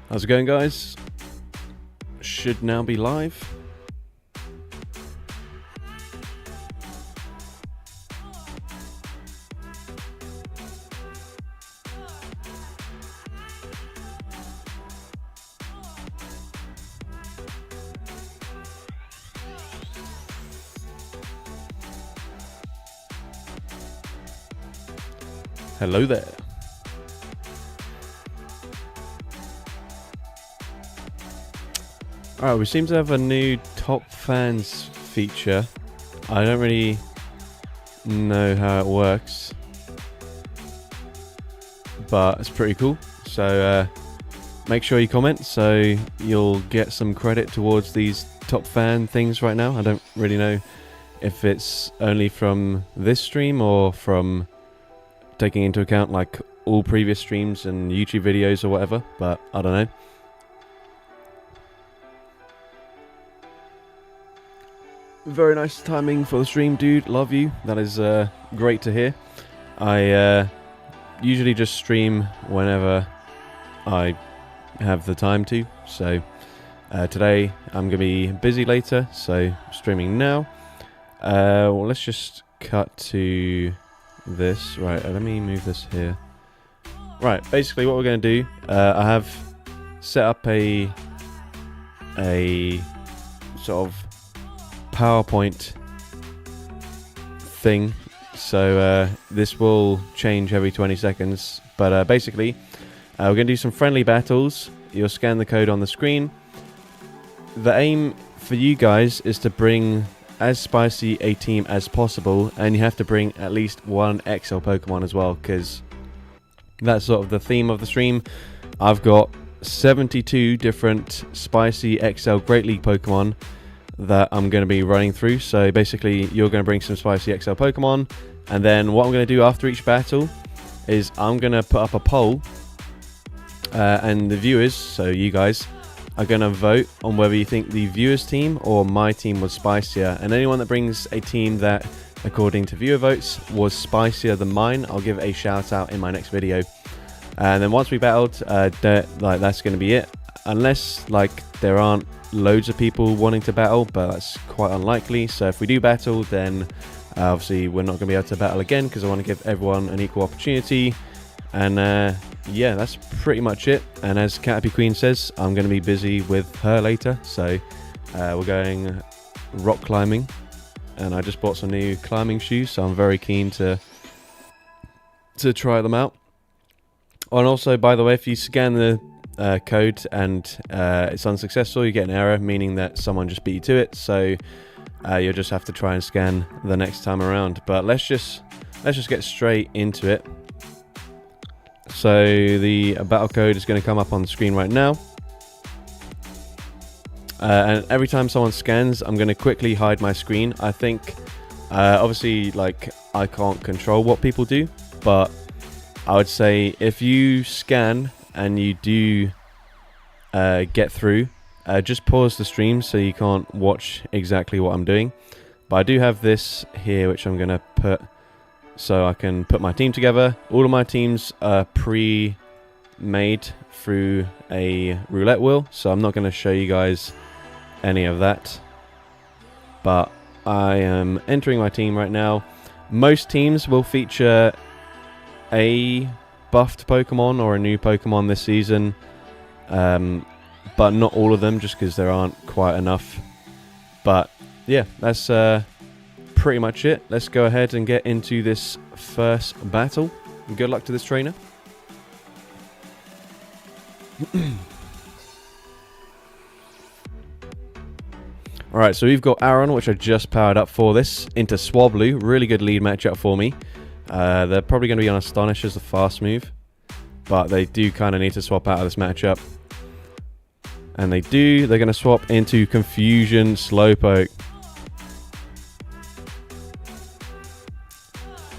How's it going, guys? Should now be live. Hello there. Alright, we seem to have a new top fans feature. I don't really know how it works, but it's pretty cool. So make sure you comment so you'll get some credit towards these top fan things right now. I don't really know if it's only from this stream or from taking into account like all previous streams and YouTube videos or whatever, but I don't know. Very nice timing for the stream, dude. Love you. That is great to hear. I usually just stream whenever I have the time to, so today I'm going to be busy later, so streaming now. Well, let's just cut to this. Right, let me move this here. Right, basically what we're going to do, I have set up a sort of PowerPoint thing, so this will change every 20 seconds, but basically we're going to do some friendly battles. You'll scan the code on the screen. The aim for you guys is to bring as spicy a team as possible, and you have to bring at least one XL Pokemon as well, because that's sort of the theme of the stream. I've got 72 different spicy XL Great League Pokemon that I'm going to be running through. So basically you're going to bring some spicy XL Pokemon, and then what I'm going to do after each battle is I'm going to put up a poll, and the viewers, so you guys, are going to vote on whether you think the viewers team or my team was spicier, and anyone that brings a team that according to viewer votes was spicier than mine, I'll give a shout out in my next video. And then once we battled, that's going to be it, unless like there aren't loads of people wanting to battle, but that's quite unlikely. So if we do battle, then obviously we're not going to be able to battle again, because I want to give everyone an equal opportunity. And yeah, that's pretty much it. And as Caterpie Queen says, I'm going to be busy with her later, so we're going rock climbing, and I just bought some new climbing shoes, so I'm very keen to try them out. Oh, and also, by the way, if you scan the code and it's unsuccessful, you get an error, meaning that someone just beat you to it, so you'll just have to try and scan the next time around. But let's just get straight into it. So the battle code is going to come up on the screen right now, and every time someone scans, I'm going to quickly hide my screen. I think obviously like I can't control what people do, but I would say if you scan and you do get through, just pause the stream so you can't watch exactly what I'm doing. But I do have this here which I'm going to put so I can put my team together. All of my teams are pre-made through a roulette wheel, so I'm not going to show you guys any of that. But I am entering my team right now. Most teams will feature a buffed Pokemon or a new Pokemon this season, but not all of them, just because there aren't quite enough. But yeah, that's pretty much it. Let's go ahead and get into this first battle. And good luck to this trainer. Alright, so we've got Aaron, which I just powered up for this, into Swablu. Really good lead matchup for me. They're probably going to be on Astonish as the fast move, but they do kind of need to swap out of this matchup. And they do. They're going to swap into Confusion Slowpoke.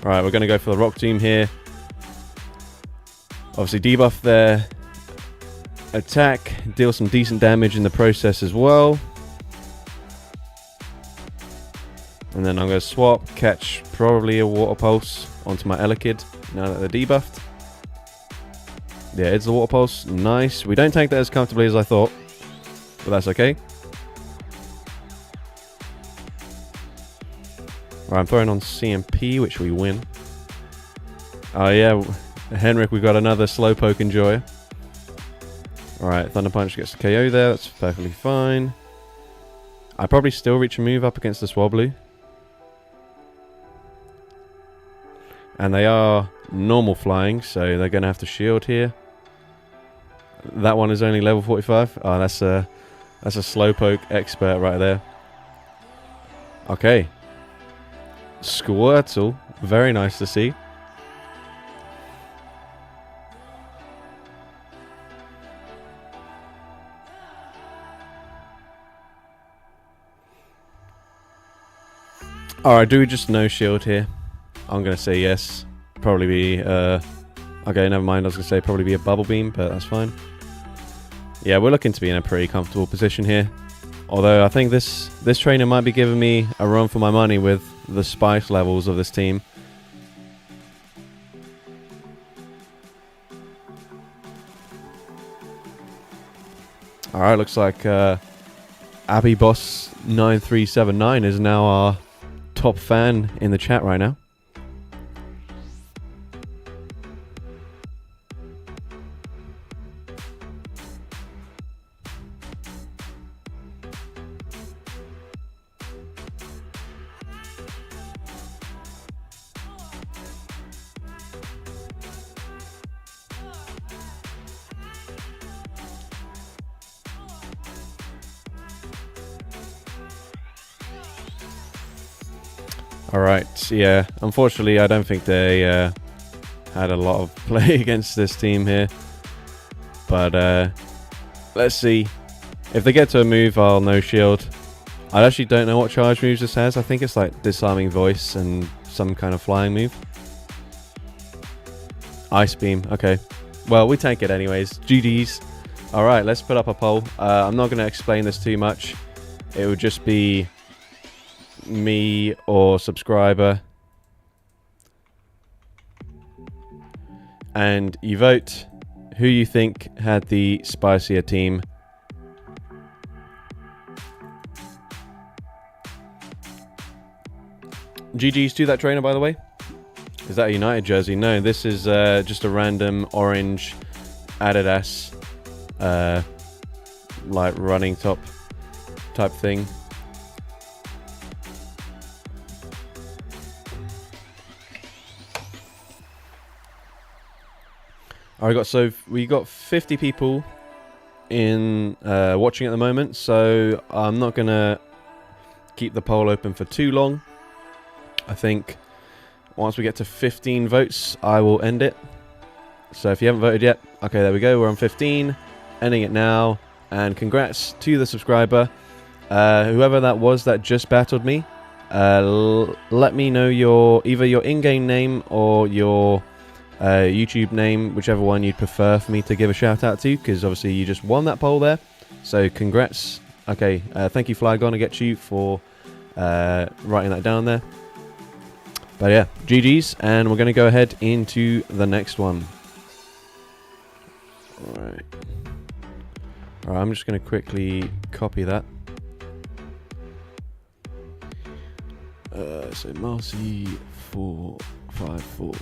Alright, we're going to go for the Rock Team here. Obviously debuff their attack, deal some decent damage in the process as well. And then I'm going to swap, catch probably a Water Pulse onto my Elekid now that they're debuffed. Yeah, it's the Water Pulse. Nice. We don't take that as comfortably as I thought, but that's okay. Right, I'm throwing on CMP, which we win. Oh yeah, Henrik, we've got another Slowpoke Enjoyer. Alright, Thunder Punch gets the KO there, that's perfectly fine. I probably still reach a move up against the Swablu. And they are normal flying, so they're going to have to shield here. That one is only level 45. Oh, that's a Slowpoke expert right there. Okay. Squirtle, very nice to see. Alright, do we just no shield here? I'm going to say yes. Probably be... okay, never mind. I was going to say probably be a Bubble Beam, but that's fine. Yeah, we're looking to be in a pretty comfortable position here. Although I think this trainer might be giving me a run for my money with the spice levels of this team. Alright, looks like AbbyBoss9379 is now our top fan in the chat right now. Alright, yeah, unfortunately I don't think they had a lot of play against this team here. But let's see. If they get to a move, I'll no shield. I actually don't know what charge moves this has. I think it's like Disarming Voice and some kind of flying move. Ice Beam, okay. Well, we tank it anyways. GG's. Alright, let's put up a poll. I'm not going to explain this too much. It would just be me or subscriber, and you vote who you think had the spicier team. GG's to that trainer, by the way. Is that a United jersey? No, this is just a random orange Adidas like running top type thing. Alright, so we got 50 people in watching at the moment, so I'm not gonna keep the poll open for too long. I think once we get to 15 votes, I will end it. So if you haven't voted yet, okay, there we go. We're on 15, ending it now, and congrats to the subscriber, whoever that was that just battled me. Let me know either your in-game name or your YouTube name, whichever one you'd prefer for me to give a shout out to, because obviously you just won that poll there. So congrats. Okay, thank you Flygon, I get you for writing that down there. But yeah, GG's, and we're going to go ahead into the next one. Alright, I'm just going to quickly copy that. So Marcy 454.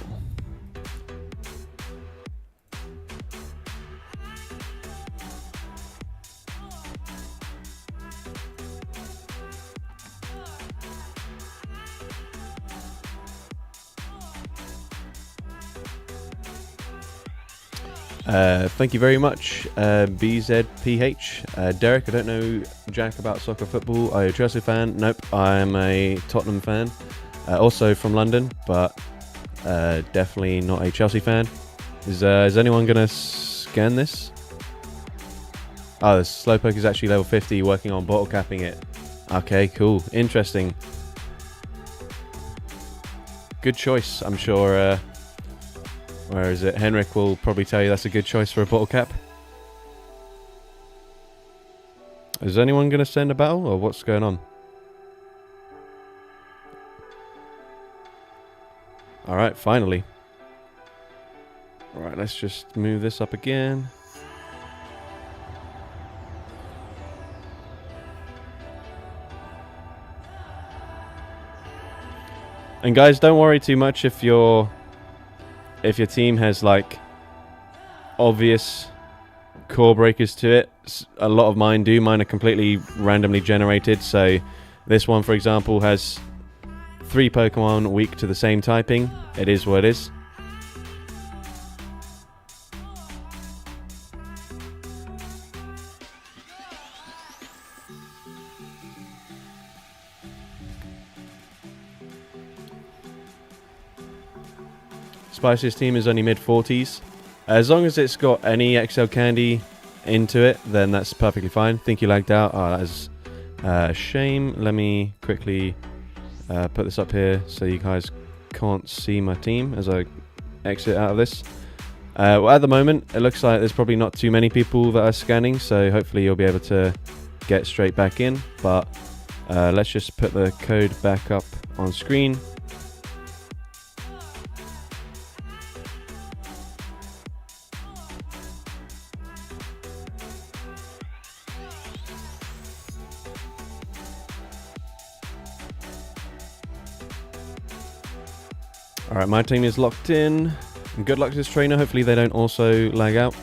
Thank you very much, BZPH. Derek, I don't know jack about soccer football. Are you a Chelsea fan? Nope, I'm a Tottenham fan. Also from London, but definitely not a Chelsea fan. Is anyone going to scan this? Oh, the Slowpoke is actually level 50, working on bottle capping it. Okay, cool. Interesting. Good choice, I'm sure. Where is it? Henrik will probably tell you that's a good choice for a bottle cap. Is anyone going to send a battle, or what's going on? Alright, finally. Alright, let's just move this up again. And guys, don't worry too much if your team has like obvious core breakers to it. A lot of mine do. Mine are completely randomly generated. So this one, for example, has 3 Pokemon weak to the same typing. It is what it is. Spiciest team is only mid-40s. As long as it's got any XL candy into it, then that's perfectly fine. Think you lagged out? Oh, that is a shame. Let me quickly put this up here so you guys can't see my team as I exit out of this. Well, at the moment, it looks like there's probably not too many people that are scanning, so hopefully you'll be able to get straight back in. But let's just put the code back up on screen. Alright, my team is locked in. And good luck to this trainer. Hopefully they don't also lag out.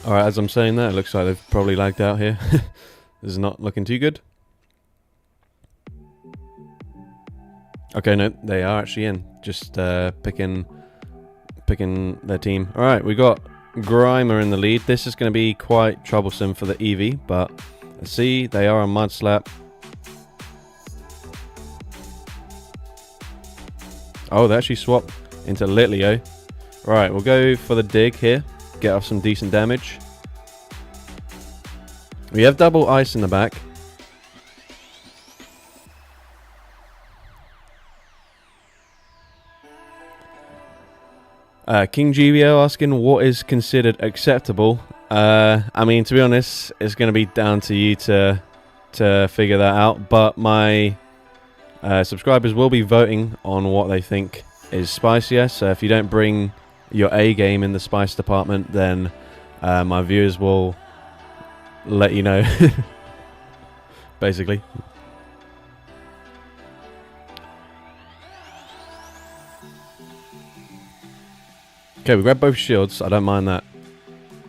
Alright, as I'm saying that, it looks like they've probably lagged out here. This is not looking too good. Okay, no, they are actually in. Just picking their team. Alright, we got Grimer in the lead. This is going to be quite troublesome for the Eevee, but let's see, they are a Mud Slap. Oh, they actually swap into Litleo. Right, we'll go for the dig here. Get off some decent damage. We have double ice in the back. King GBO asking what is considered acceptable. I mean, to be honest, it's going to be down to you to figure that out. But my subscribers will be voting on what they think is spicier. So if you don't bring your A game in the spice department, then my viewers will let you know. Basically. Okay, we grab both shields. I don't mind that.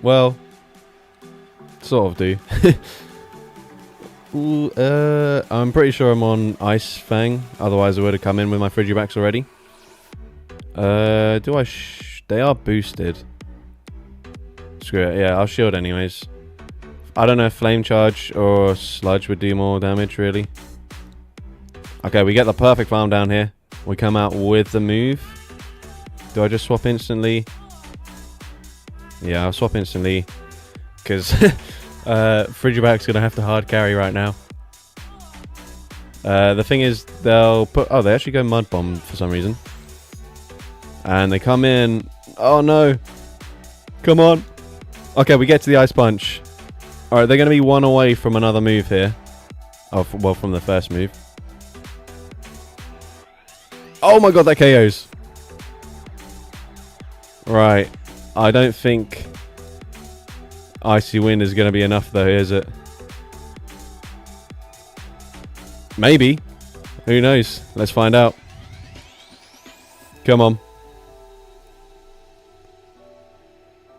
Well, sort of do. Ooh, I'm pretty sure I'm on Ice Fang. Otherwise, I would have come in with my Frigibacks already. Do I? They are boosted. Screw it. Yeah, I'll shield anyways. I don't know if Flame Charge or Sludge would do more damage, really. Okay, we get the perfect farm down here. We come out with the move. Do I just swap instantly? Yeah, I'll swap instantly. Because Frigiback's going to have to hard carry right now. The thing is, they'll put... Oh, they actually go Mud Bomb for some reason. And they come in... Oh, no. Come on. Okay, we get to the Ice Punch. Alright, they're going to be one away from another move here. Oh, well, from the first move. Oh my god, that KOs. Right. I don't think Icy Wind is going to be enough, though, is it? Maybe. Who knows? Let's find out. Come on.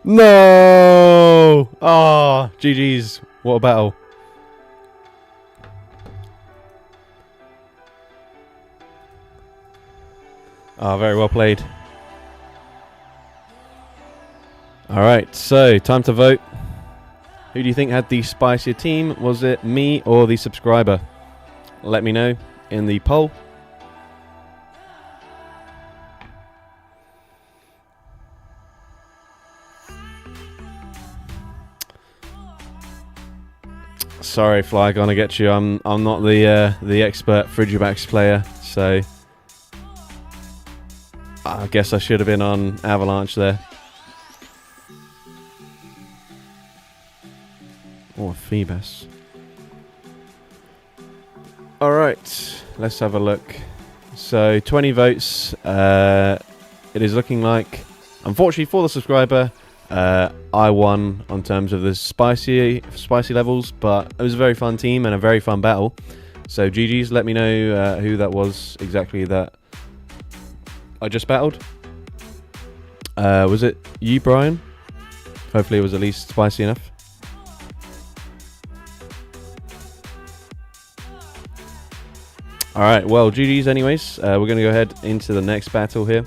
No! Ah, GG's. What a battle. Ah, very well played. Alright, so time to vote. Who do you think had the spicier team? Was it me or the subscriber? Let me know in the poll. Sorry, Fly, gonna get you. I'm not the expert Frigibacks player, so I guess I should have been on Avalanche there. Oh, Phoebus. Alright, let's have a look. So, 20 votes. It is looking like, unfortunately for the subscriber, I won on terms of the spicy levels, but it was a very fun team and a very fun battle. So GG's, let me know who that was exactly that I just battled. Was it you, Brian? Hopefully it was at least spicy enough. Alright, well, GG's anyways. We're going to go ahead into the next battle here.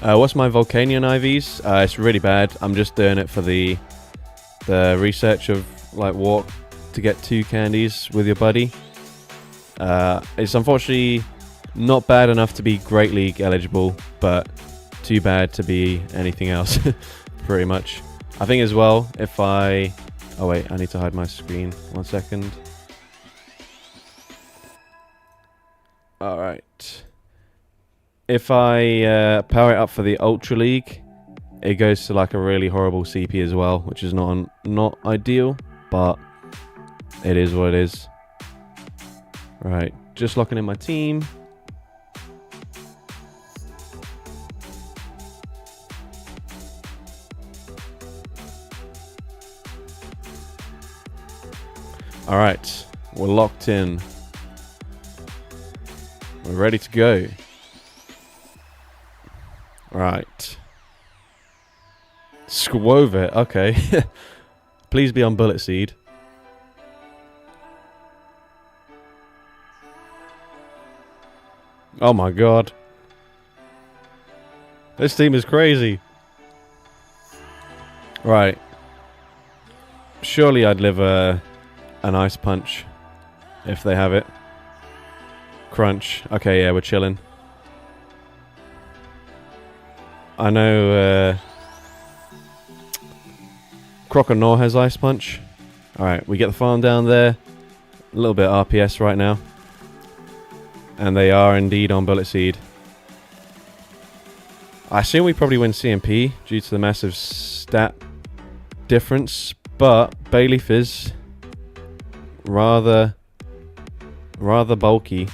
What's my Volcanion IVs? It's really bad. I'm just doing it for the research of like what to get 2 candies with your buddy. It's unfortunately not bad enough to be Great League eligible, but too bad to be anything else. Pretty much. I think as well, if I... Oh wait, I need to hide my screen. 1 second. Alright. If I power it up for the Ultra League, it goes to like a really horrible CP as well, which is not ideal, but it is what it is. Right, just locking in my team. Alright, we're locked in. We're ready to go. Right. Squovet, okay. Please be on Bullet Seed. Oh my god. This team is crazy. Right. Surely I'd live an Ice Punch if they have it. Crunch. Okay, yeah, we're chilling. I know Croconaw has Ice Punch. Alright, we get the farm down there. A little bit RPS right now. And they are indeed on Bullet Seed. I assume we probably win CMP due to the massive stat difference. But Bayleaf is rather bulky.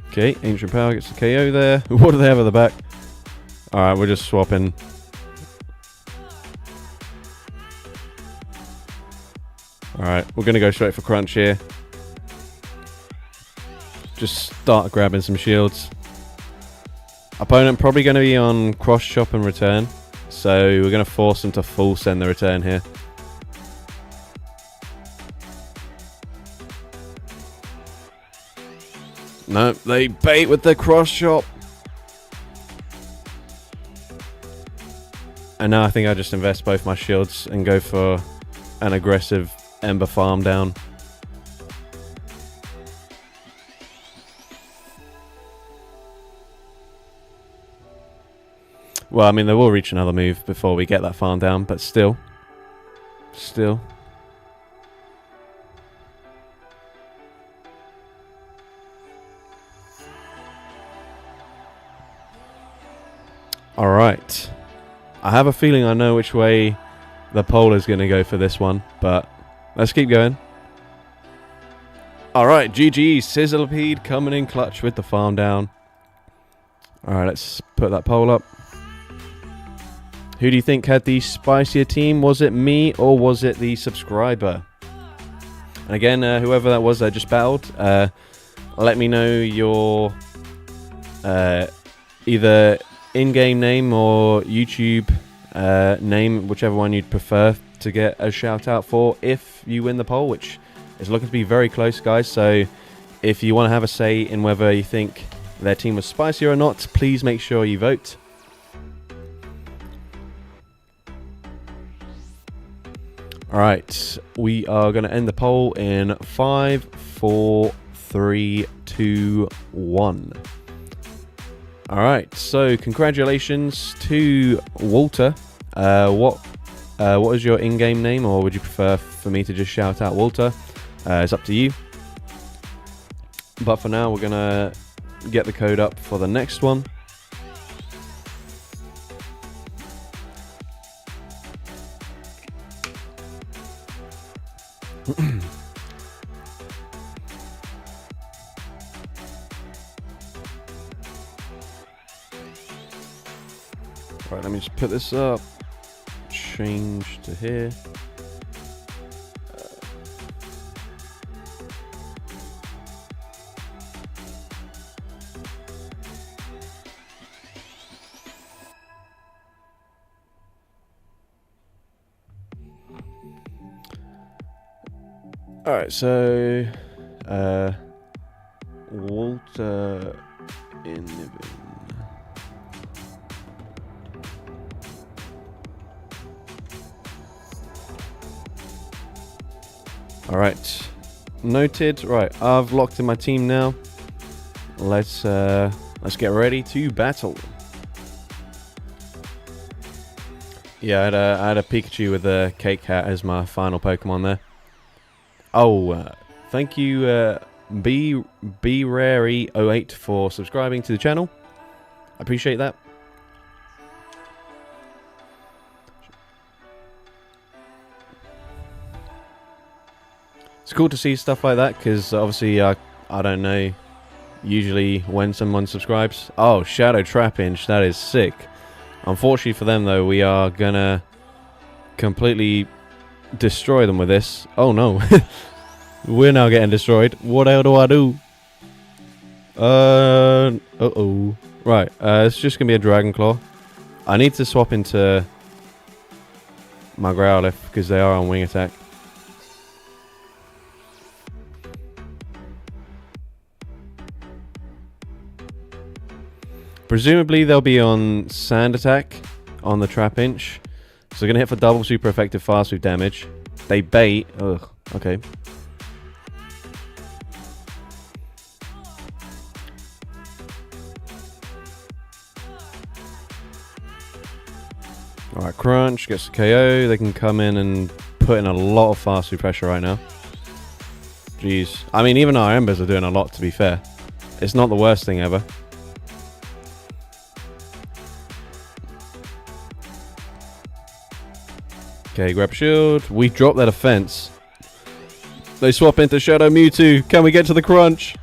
Okay, Ancient Power gets the KO there. What do they have at the back? Alright, we're just swapping. Alright, we're going to go straight for Crunch here. Just start grabbing some shields. Opponent probably going to be on Cross Chop and Return. So we're going to force them to full send the return here. No, they bait with the Cross Chop. And now I think I just invest both my shields and go for an aggressive Ember farm down. Well, I mean, they will reach another move before we get that farm down, but still. Alright. I have a feeling I know which way the poll is going to go for this one, but let's keep going. Alright, GG. Sizzlepede coming in clutch with the farm down. Alright, let's put that poll up. Who do you think had the spicier team? Was it me or was it the subscriber? And again, whoever that was that just battled, let me know your either in-game name or YouTube name, whichever one you'd prefer to get a shout out for if you win the poll, which is looking to be very close, guys. So if you want to have a say in whether you think their team was spicier or not, please make sure you vote. Alright, we are going to end the poll in 5, 4, 3, 2, 1. Alright, so congratulations to Walter. What is your in-game name, or would you prefer for me to just shout out Walter? It's up to you. But for now, we're going to get the code up for the next one. Right, let me just put this up. Change to here. Alright, so Walter Inniven. Alright, noted. Right, I've locked in my team now. Let's get ready to battle. Yeah, I had a Pikachu with a cake hat as my final Pokemon there. Oh, thank you, BRary08 for subscribing to the channel. I appreciate that. It's cool to see stuff like that, because obviously I don't know usually when someone subscribes. Oh, Shadow Trapinch, that is sick. Unfortunately for them though, we are gonna completely destroy them with this. Oh no. We're now getting destroyed. What the hell do I do? Uh-oh. Right, it's just gonna be a Dragon Claw. I need to swap into my Growlithe because they are on wing attack. Presumably they'll be on Sand Attack on the Trapinch. So they're going to hit for double super effective fast move damage. They bait. Ugh, okay. Alright, Crunch gets the KO. They can come in and put in a lot of fast move pressure right now. Jeez. I mean, even our Embers are doing a lot, to be fair. It's not the worst thing ever. Okay, grab a shield. We drop their defense. They swap into Shadow Mewtwo. Can we get to the crunch?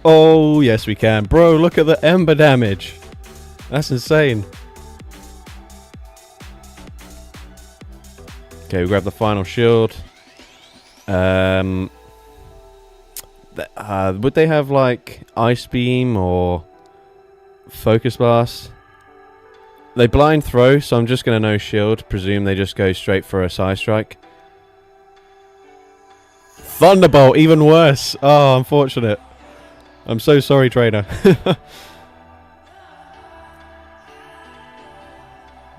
Oh, yes we can. Bro, look at the Ember damage. That's insane. Okay, we grab the final shield. Would they have like Ice Beam or Focus Blast? They blind throw, so I'm just going to no shield. Presume they just go straight for a Psy Strike. Thunderbolt, even worse. Oh, unfortunate. I'm so sorry, trainer.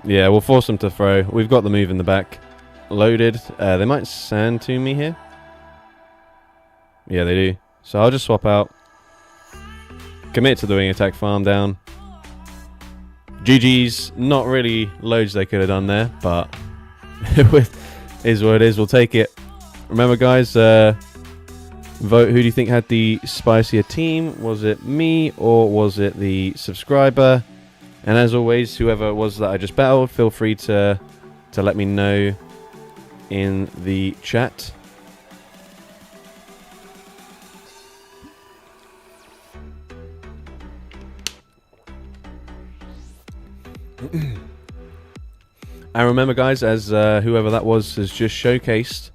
Yeah, we'll force them to throw. We've got the move in the back. Loaded. They might Sand to me here. Yeah, they do. So I'll just swap out. Commit to the wing attack, farm down. GG's. Not really loads they could have done there, but is what it is. We'll take it. Remember, guys, vote who do you think had the spicier team. Was it me or was it the subscriber? And as always, whoever it was that I just battled, feel free to let me know in the chat. And remember, guys, as whoever that was has just showcased,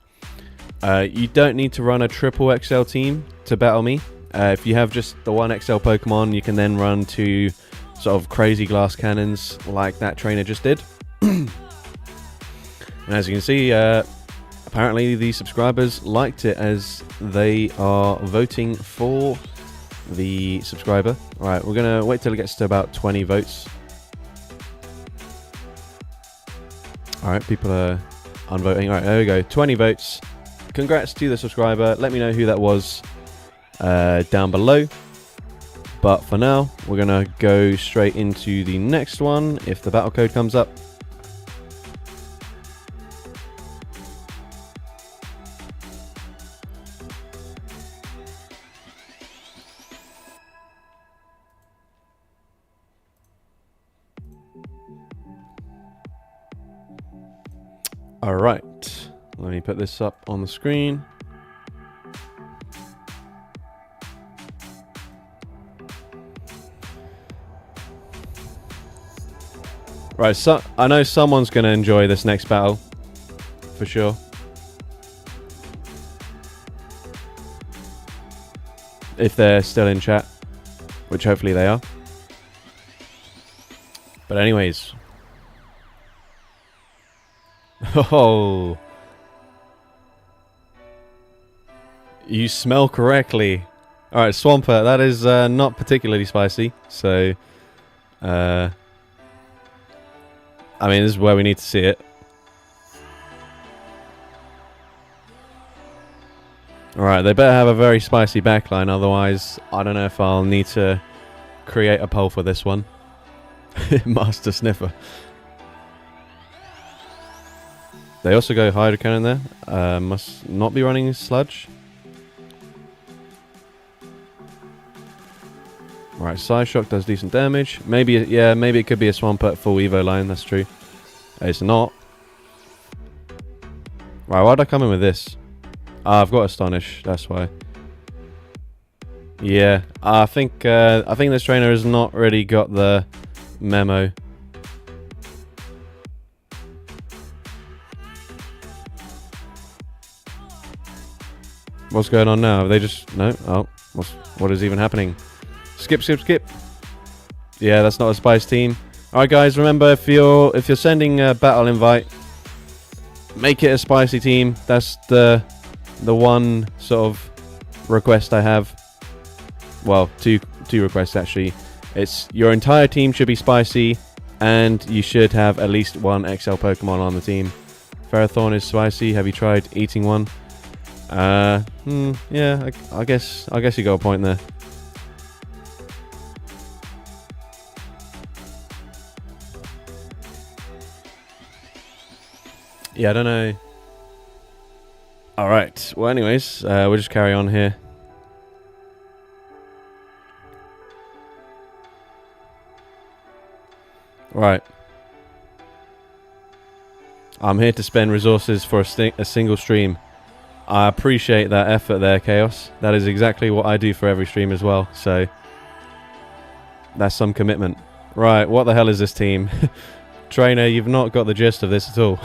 you don't need to run a triple XL team to battle me. If you have just the one XL Pokemon, you can then run two sort of crazy glass cannons like that trainer just did. And as you can see, apparently the subscribers liked it, as they are voting for the subscriber. Alright, we're going to wait till it gets to about 20 votes. Alright, people are unvoting. Alright, there we go. 20 votes. Congrats to the subscriber. Let me know who that was down below. But for now, we're going to go straight into the next one if the battle code comes up. Alright, let me put this up on the screen. Right, so I know someone's going to enjoy this next battle, for sure. If they're still in chat, which hopefully they are. But anyways. Oh. You smell correctly. Alright, Swampert, that is not particularly spicy, so... I mean, this is where we need to see it. Alright, they better have a very spicy backline, otherwise I don't know if I'll need to create a poll for this one. Master Sniffer. They also go Hydro Cannon there. Must not be running Sludge. Right, Psy Shock does decent damage. Maybe, yeah, maybe it could be a Swampert full Evo line, that's true. It's not. Right, why'd I come in with this? I've got Astonish, that's why. Yeah, I think this trainer has not really got the memo. What's going on now? Have they just... No? Oh, what is even happening? Skip, skip, skip. Yeah, that's not a spice team. Alright guys, remember if you're sending a battle invite, make it a spicy team. That's the one sort of request I have. Well, two requests actually. It's your entire team should be spicy, and you should have at least one XL Pokemon on the team. Ferrothorn is spicy. Have you tried eating one? Yeah, I guess you got a point there. Yeah, I don't know. Alright, well anyways, we'll just carry on here. Right. I'm here to spend resources for a single stream. I appreciate that effort there, Chaos. That is exactly what I do for every stream as well, so... That's some commitment. Right, what the hell is this team? Trainer, you've not got the gist of this at all.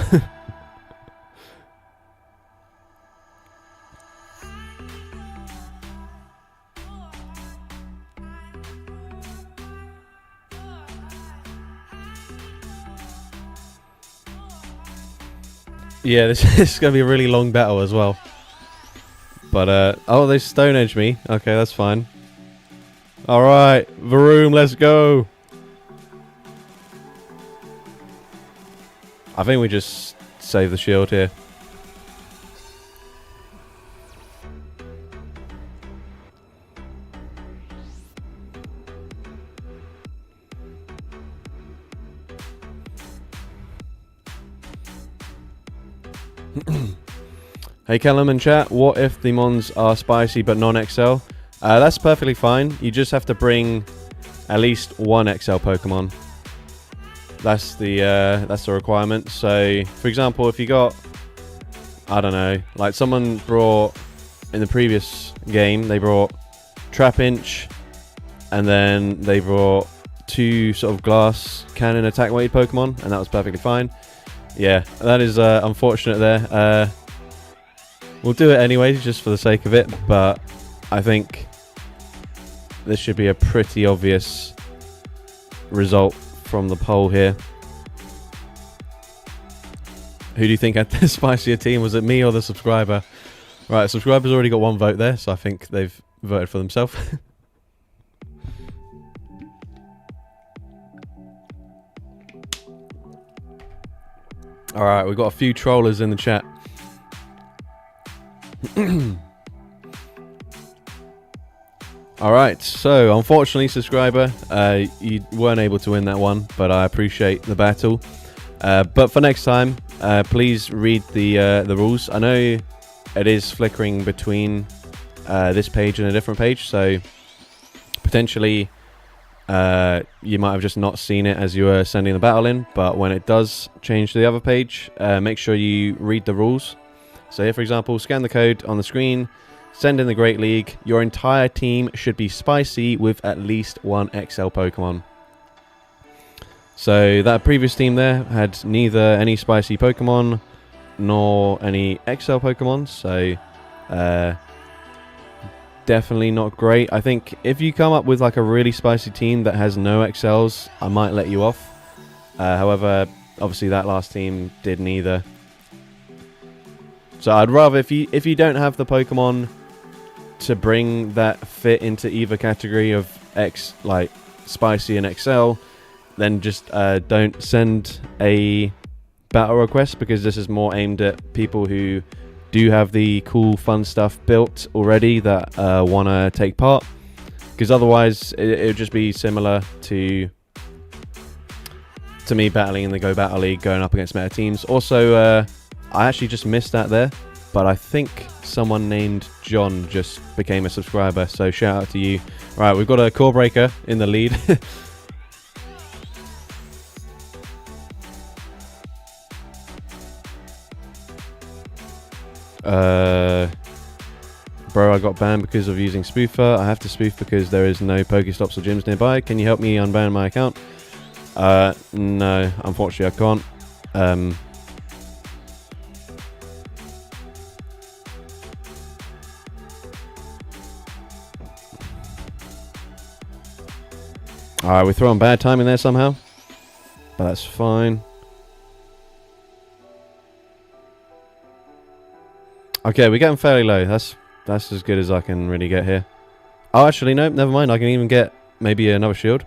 Yeah, this is going to be a really long battle as well. But, oh, they Stone Edge me. Okay, that's fine. Alright, Varoom, let's go. I think we just save the shield here. Hey Callum in chat, what if the mons are spicy but non-XL? That's perfectly fine. You just have to bring at least one XL Pokemon. That's the requirement. So, for example, if you got, I don't know, like someone brought in the previous game, they brought Trapinch, and then they brought two sort of glass cannon attack weighted Pokemon, and that was perfectly fine. Yeah, that is unfortunate there. We'll do it anyways, just for the sake of it, but I think this should be a pretty obvious result from the poll here. Who do you think had the spicier team? Was it me or the subscriber? Right, subscriber's already got one vote there, so I think they've voted for themselves. Alright, we've got a few trollers in the chat. Alright, Alright, so unfortunately, subscriber, you weren't able to win that one, but I appreciate the battle. But for next time, please read the rules. I know it is flickering between this page and a different page, so potentially you might have just not seen it as you were sending the battle in, but when it does change to the other page, make sure you read the rules. So here, for example, scan the code on the screen, send in the Great League. Your entire team should be spicy with at least one XL Pokemon. So that previous team there had neither any spicy Pokemon nor any XL Pokemon, so definitely not great. I think if you come up with like a really spicy team that has no XLs, I might let you off. However, obviously that last team did neither. So I'd rather, if you don't have the Pokemon to bring that fit into either category of like spicy and XL, then just don't send a battle request, because this is more aimed at people who do have the cool fun stuff built already that want to take part, because otherwise it would just be similar to me battling in the Go Battle League, going up against meta teams. Also, I actually just missed that there, but I think someone named John just became a subscriber, so shout out to you. Right, we've got a core breaker in the lead. Bro, I got banned because of using Spoofer. I have to spoof because there is no Pokestops or gyms nearby. Can you help me unban my account? No, unfortunately I can't. Alright, we're throwing bad timing there somehow, but that's fine. Okay, we're getting fairly low. That's as good as I can really get here. Oh, actually, no, never mind. I can even get maybe another shield.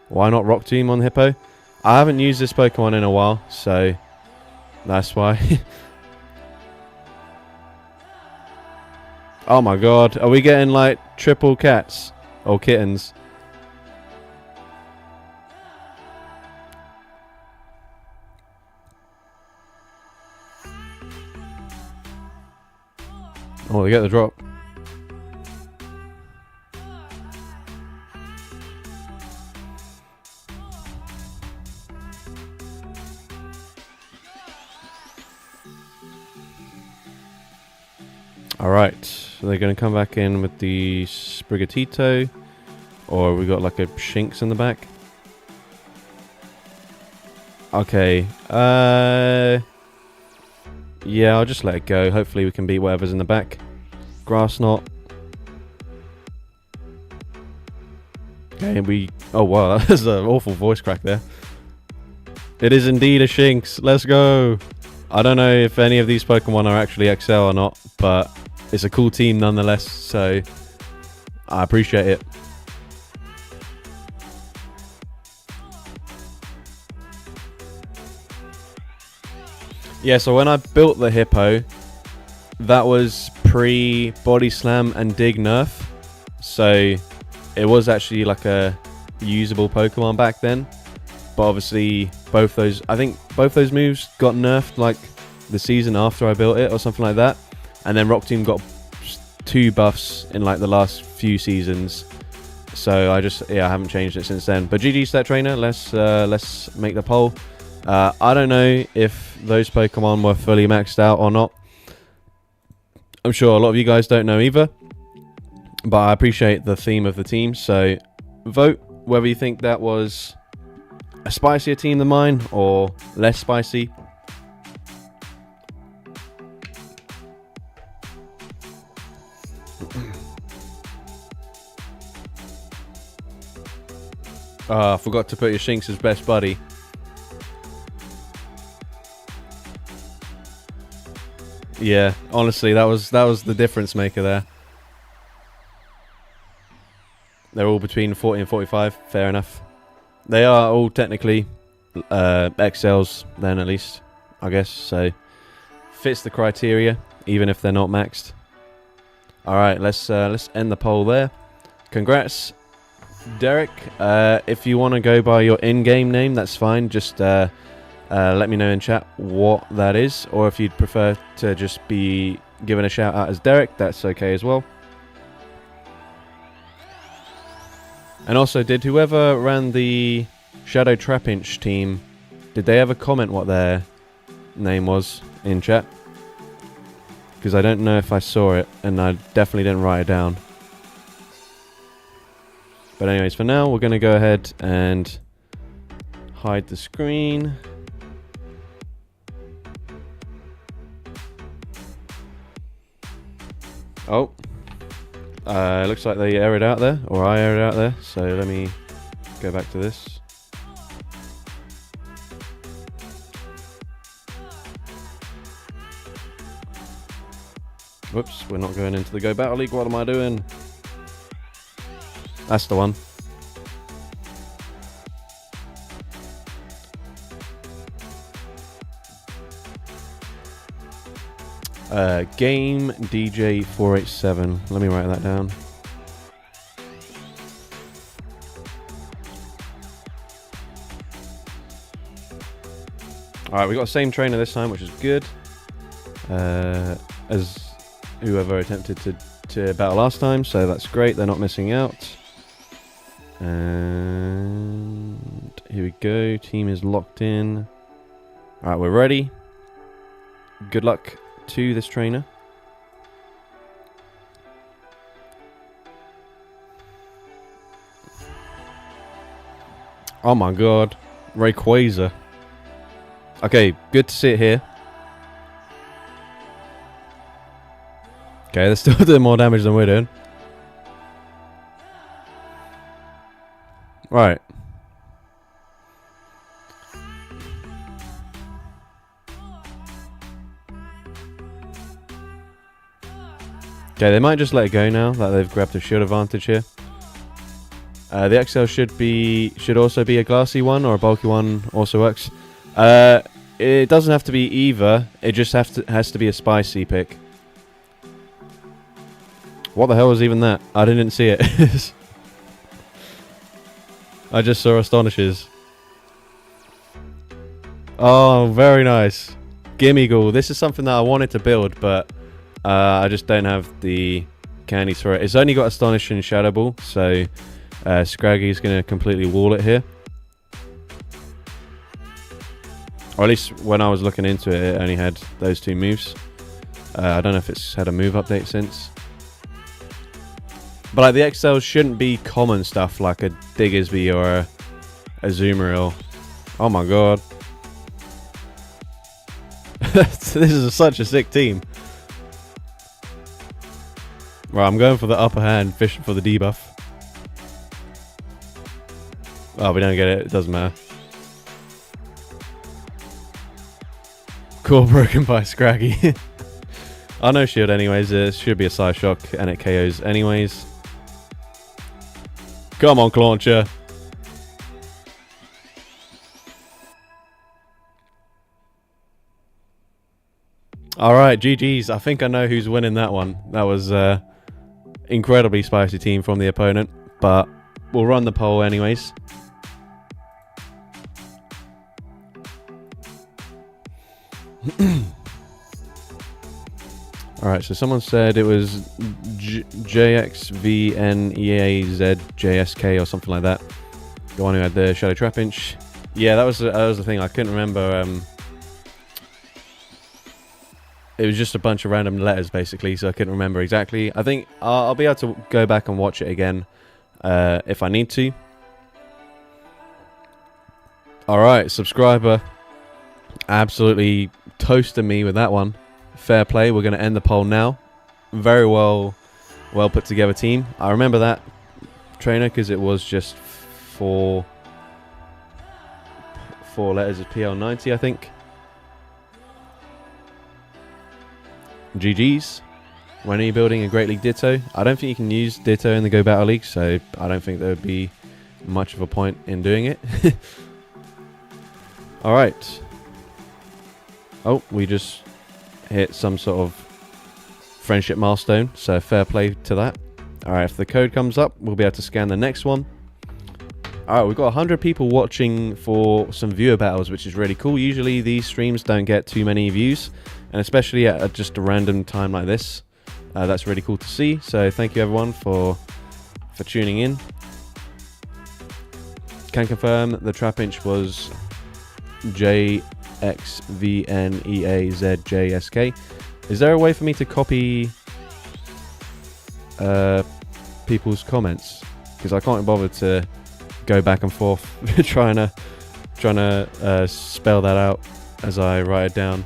Why not Rock Tomb on Hippo? I haven't used this Pokemon in a while, so that's why. Oh my god, are we getting like triple cats or kittens? Oh, they get the drop. Alright, so they're going to come back in with the Sprigatito, or we got like a Shinx in the back. Okay, yeah, I'll just let it go. Hopefully we can beat whatever's in the back. Grass Knot. Okay, oh wow, that was an awful voice crack there. It is indeed a Shinx. Let's go. I don't know if any of these Pokemon are actually XL or not, but it's a cool team nonetheless, so I appreciate it. Yeah, so when I built the Hippo, that was pre-Body Slam and Dig nerf, so it was actually like a usable Pokemon back then. But obviously, I think both those moves got nerfed like the season after I built it or something like that. And then Rock Tomb got 2 buffs in like the last few seasons. So I haven't changed it since then. But GG Stat Trainer, let's make the poll. I don't know if those Pokemon were fully maxed out or not. I'm sure a lot of you guys don't know either. But I appreciate the theme of the team. So vote whether you think that was a spicier team than mine or less spicy. I forgot to put your Shinx as best buddy. Yeah, honestly, that was the difference maker there. They're all between 40 and 45, fair enough. They are all technically XLs then, at least, I guess, so fits the criteria, even if they're not maxed. Alright, let's end the poll there. congrats, Derek. If you want to go by your in-game name, that's fine. Just let me know in chat what that is, or if you'd prefer to just be given a shout out as Derek, that's okay as well. And also, did whoever ran the Shadow Trapinch team, did they ever comment what their name was in chat? Because I don't know if I saw it, and I definitely didn't write it down. But anyways, for now, we're going to go ahead and hide the screen. Oh. Looks like they aired out there, or I aired out there. So let me go back to this. Whoops, we're not going into the Go Battle League. What am I doing? That's the one. Game DJ 487. Let me write that down. Alright, we got the same trainer this time, which is good. As whoever attempted to battle last time, so that's great. They're not missing out. And here we go. Team is locked in. Alright, we're ready. Good luck to this trainer. Oh my god. Rayquaza. Okay, good to see it here. Okay, they're still doing more damage than we're doing. Right. Okay, they might just let it go now that they've grabbed a shield advantage here. The XL should also be a glassy one, or a bulky one also works. It doesn't have to be either. It just has to be a spicy pick. What the hell was even that? I didn't see it. I just saw Astonishes. Oh, very nice. Gimmighoul. This is something that I wanted to build, but I just don't have the candies for it. It's only got Astonish and Shadow Ball, so Scraggy's going to completely wall it here. Or at least when I was looking into it, it only had those two moves. I don't know if it's had a move update since. But like, the XLs shouldn't be common stuff like a Diggersby or a Azumarill. Oh my god. This is such a sick team. Right, I'm going for the upper hand, fishing for the debuff. Oh, we don't get it. It doesn't matter. Core broken by Scraggy. I know shield anyways. It should be a side shock and it KOs anyways. Come on, Clauncher. Alright, GG's. I think I know who's winning that one. That was incredibly spicy team from the opponent, but we'll run the poll anyways. Alright, so someone said it was JXVNEAZJSK or something like that. The one who had the Shadow Trapinch. Yeah, that was the thing. I couldn't remember. It was just a bunch of random letters, basically, so I couldn't remember exactly. I think I'll be able to go back and watch it again if I need to. Alright, subscriber absolutely toasted me with that one. Fair play. We're going to end the poll now. Very well put together team. I remember that trainer because it was just four letters of PL90, I think. GG's. When are you building a Great League Ditto? I don't think you can use Ditto in the Go Battle League, so I don't think there would be much of a point in doing it. Alright. Oh, we just hit some sort of friendship milestone, so fair play to that. Alright, if the code comes up, we'll be able to scan the next one. Alright, we've got 100 people watching for some viewer battles, which is really cool. Usually these streams don't get too many views, and especially at just a random time like this. That's really cool to see. So thank you everyone for tuning in. Can confirm the trap inch was JXVNEAZJSK. Is there a way for me to copy people's comments? Because I can't bother to go back and forth trying to spell that out as I write it down.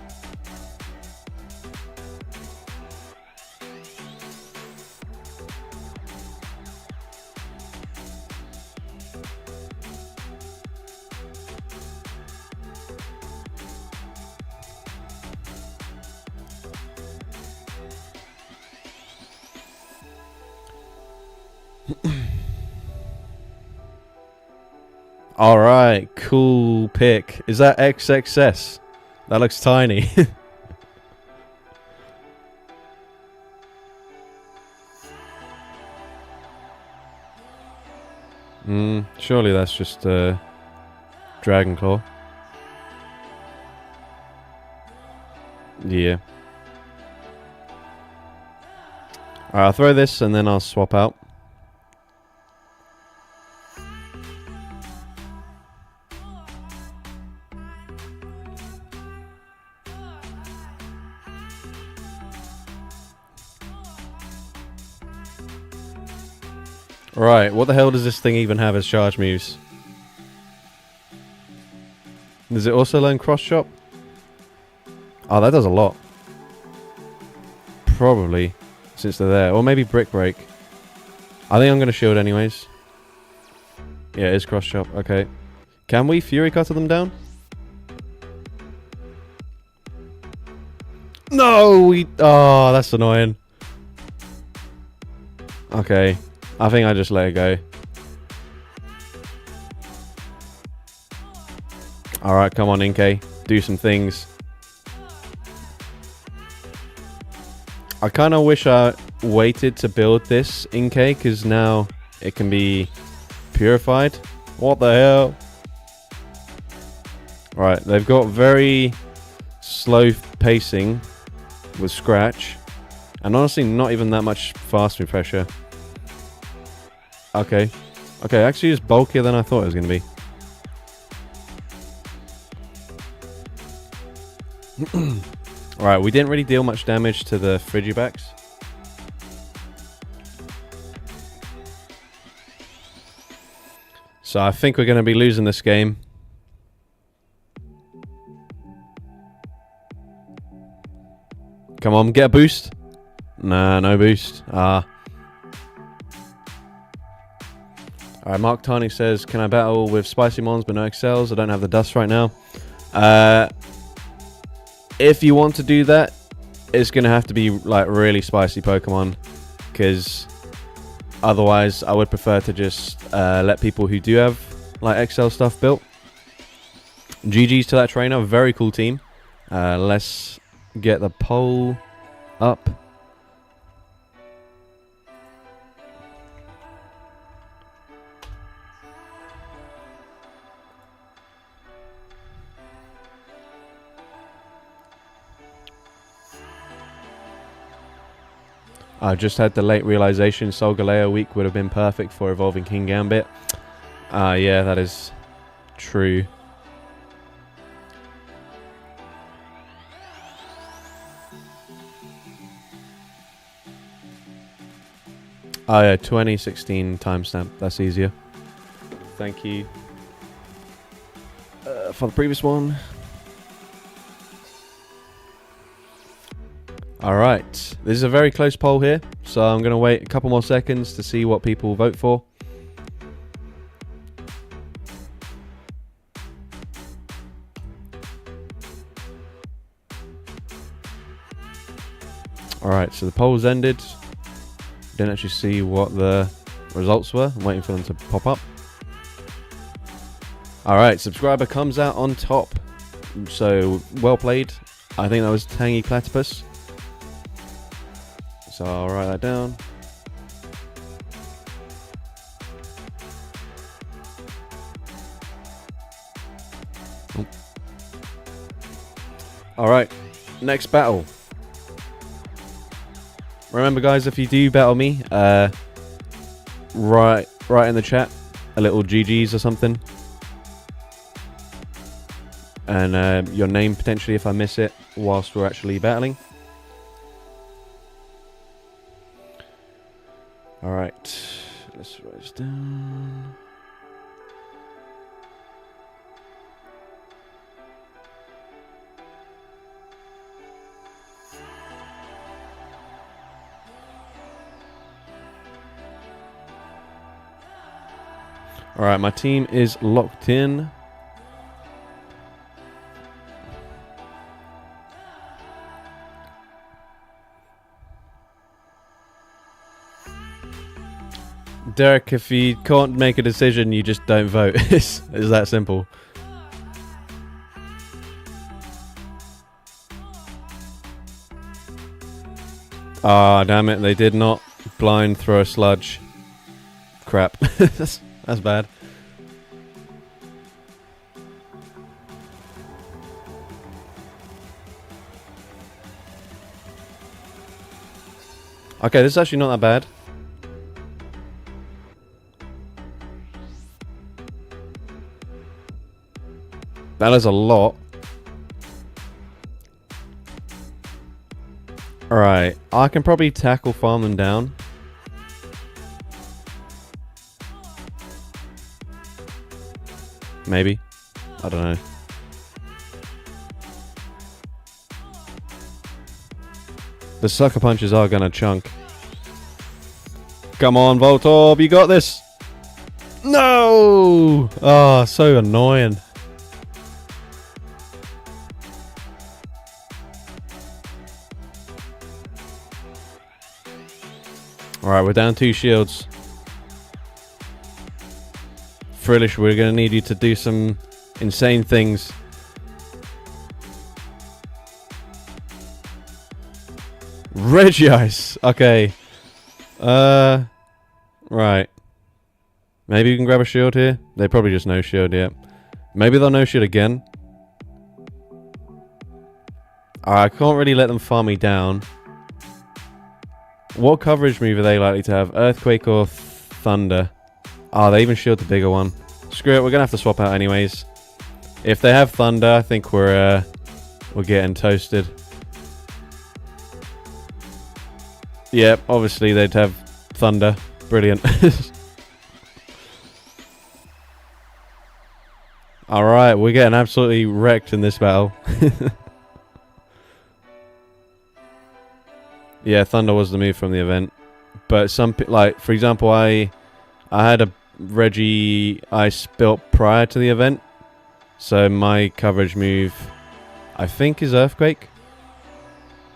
Alright, cool pick. Is that XXS? That looks tiny. Surely that's just Dragon Claw. Yeah. Alright, I'll throw this and then I'll swap out. Right, what the hell does this thing even have as charge moves? Does it also learn cross chop? Oh, that does a lot. Probably, since they're there. Or maybe brick break. I think I'm going to shield anyways. Yeah, it is cross chop. Okay. Can we Fury Cutter them down? No! Oh, that's annoying. Okay. I think I just let it go. Alright, come on, Inkay. Do some things. I kind of wish I waited to build this Inkay, because now it can be purified. What the hell? Right, they've got very slow pacing with Scratch. And honestly, not even that much fast move pressure. Okay. Okay, actually it's bulkier than I thought it was going to be. Alright, we didn't really deal much damage to the Frigibacks. So I think we're going to be losing this game. Come on, get a boost. Nah, no boost. Ah. Alright, Mark Tarney says, can I battle with Spicy Mons but no excels? I don't have the dust right now. If you want to do that, it's going to have to be like really spicy Pokemon. Because otherwise, I would prefer to just let people who do have like Excel stuff built. GG's to that trainer. Very cool team. Let's get the poll up. I just had the late realization Solgaleo week would have been perfect for evolving King Gambit. Yeah, that is true. Oh yeah, 2016 timestamp. That's easier. Thank you for the previous one. Alright, this is a very close poll here, so I'm going to wait a couple more seconds to see what people vote for. Alright, so the poll's ended. Didn't actually see what the results were. I'm waiting for them to pop up. Alright, subscriber comes out on top. So, well played. I think that was Tangy Platypus. So I'll write that down. Alright, next battle. Remember guys, if you do battle me, write in the chat a little GG's or something. And your name potentially if I miss it whilst we're actually battling. Alright, let's write this down. Alright, my team is locked in. Derek, if you can't make a decision, you just don't vote. It's that simple. Ah, damn it, they did not blind throw a sludge. Crap. That's bad. Okay, this is actually not that bad. That is a lot. Alright, I can probably tackle farm them down. Maybe. I don't know. The sucker punches are gonna chunk. Come on, Voltorb, you got this! No! Oh, so annoying. Alright, we're down 2 shields. Frillish, we're going to need you to do some insane things. Regice! Okay. Right. Maybe you can grab a shield here. They probably just no shield yet. Maybe they'll no shield again. I can't really let them farm me down. What coverage move are they likely to have? Earthquake or Thunder? Oh, they even shield the bigger one. Screw it, we're going to have to swap out anyways. If they have Thunder, I think we're getting toasted. Yep, obviously they'd have Thunder. Brilliant. Alright, we're getting absolutely wrecked in this battle. Yeah, Thunder was the move from the event. But some, like, for example, I had a Reggie Ice built prior to the event. So my coverage move, I think, is Earthquake.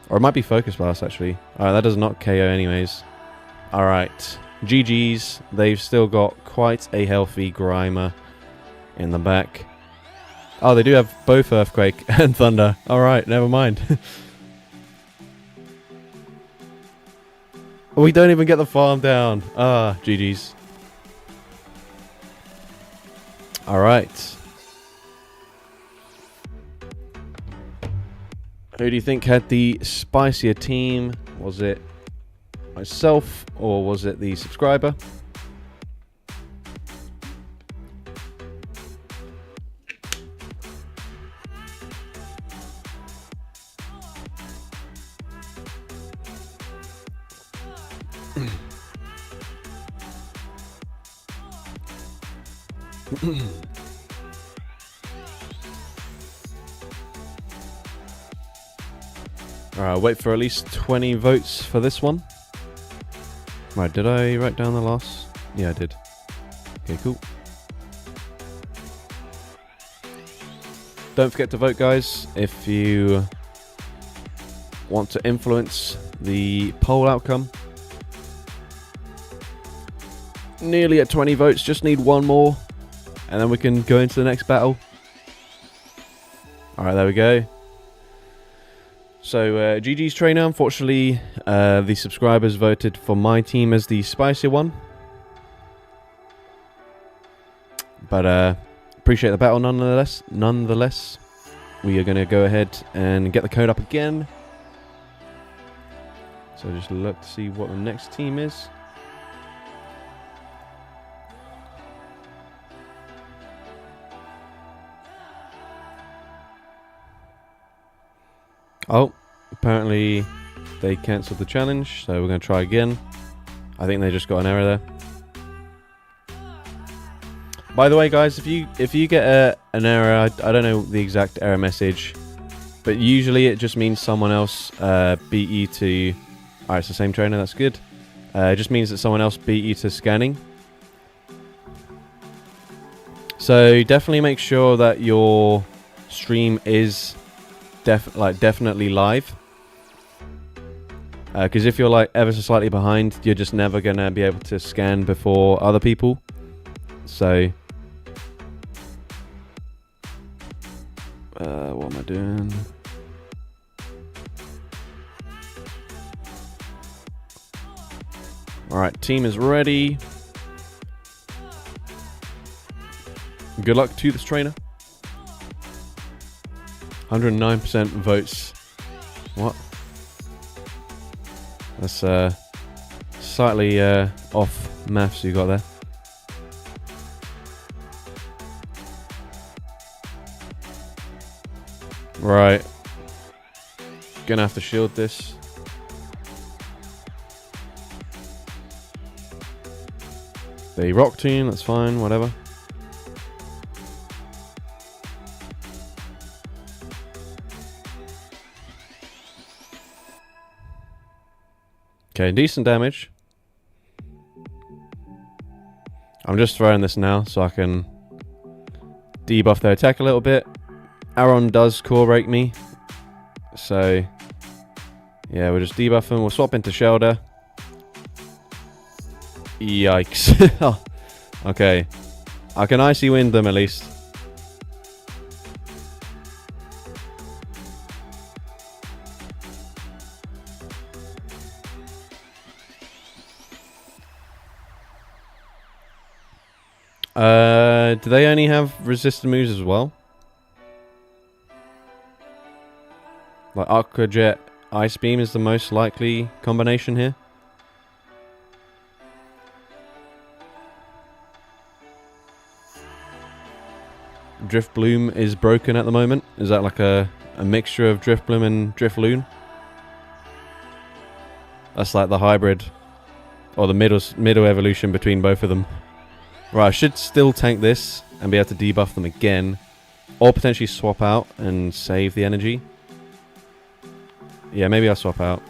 Or it might be Focus Blast, actually. Alright, that does not KO anyways. Alright, GG's. They've still got quite a healthy Grimer in the back. Oh, they do have both Earthquake and Thunder. Alright, never mind. We don't even get the farm down. Ah, GG's. Alright. Who do you think had the spicier team? Was it myself or was it the subscriber? Alright, wait for at least 20 votes for this one. Right, did I write down the last? Yeah, I did. Okay, cool. Don't forget to vote, guys, if you want to influence the poll outcome. Nearly at 20 votes, just need one more, and then we can go into the next battle. Alright, there we go. So, GG's trainer, unfortunately, the subscribers voted for my team as the spicier one. But, appreciate the battle nonetheless. we are going to go ahead and get the code up again. So just look to see what the next team is. Oh, apparently they cancelled the challenge, so we're going to try again. I think they just got an error there. By the way, guys, if you get an error, I don't know the exact error message, but usually it just means someone else beat you to... Alright, it's the same trainer, that's good. It just means that someone else beat you to scanning. So definitely make sure that your stream is definitely live, because if you're like ever so slightly behind, you're just never gonna be able to scan before other people. So what am I doing? Alright, team is ready. Good luck to this trainer. 109% votes. What? That's slightly off maths you got there. Right. Gonna have to shield this. The rock team, that's fine, whatever. Okay, decent damage. I'm just throwing this now so I can debuff their attack a little bit. Aaron does core break me. So, yeah, we'll just debuff him. We'll swap into Shelter. Yikes. Okay. I can Icy Wind them at least. Do they only have resisted moves as well? Like Aqua Jet, Ice Beam is the most likely combination here. Drift Bloom is broken at the moment. Is that like a mixture of Drift Bloom and Drift Loon? That's like the hybrid, or the middle evolution between both of them. Right, I should still tank this and be able to debuff them again, or potentially swap out and save the energy. Yeah, maybe I'll swap out.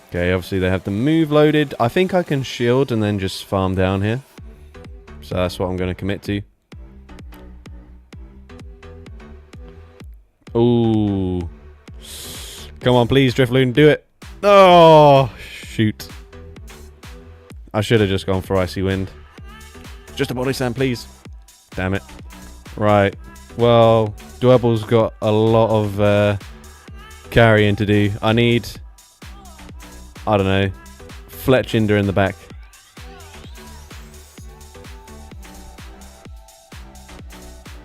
Okay, obviously they have the move loaded. I think I can shield and then just farm down here. So that's what I'm going to commit to. Ooh. Come on, please, Driftloon, do it. Oh, shoot. I should have just gone for Icy Wind. Just a body slam, please. Damn it. Right. Well, Dwebble's got a lot of carrying to do. I need, I don't know, Fletchinder in the back.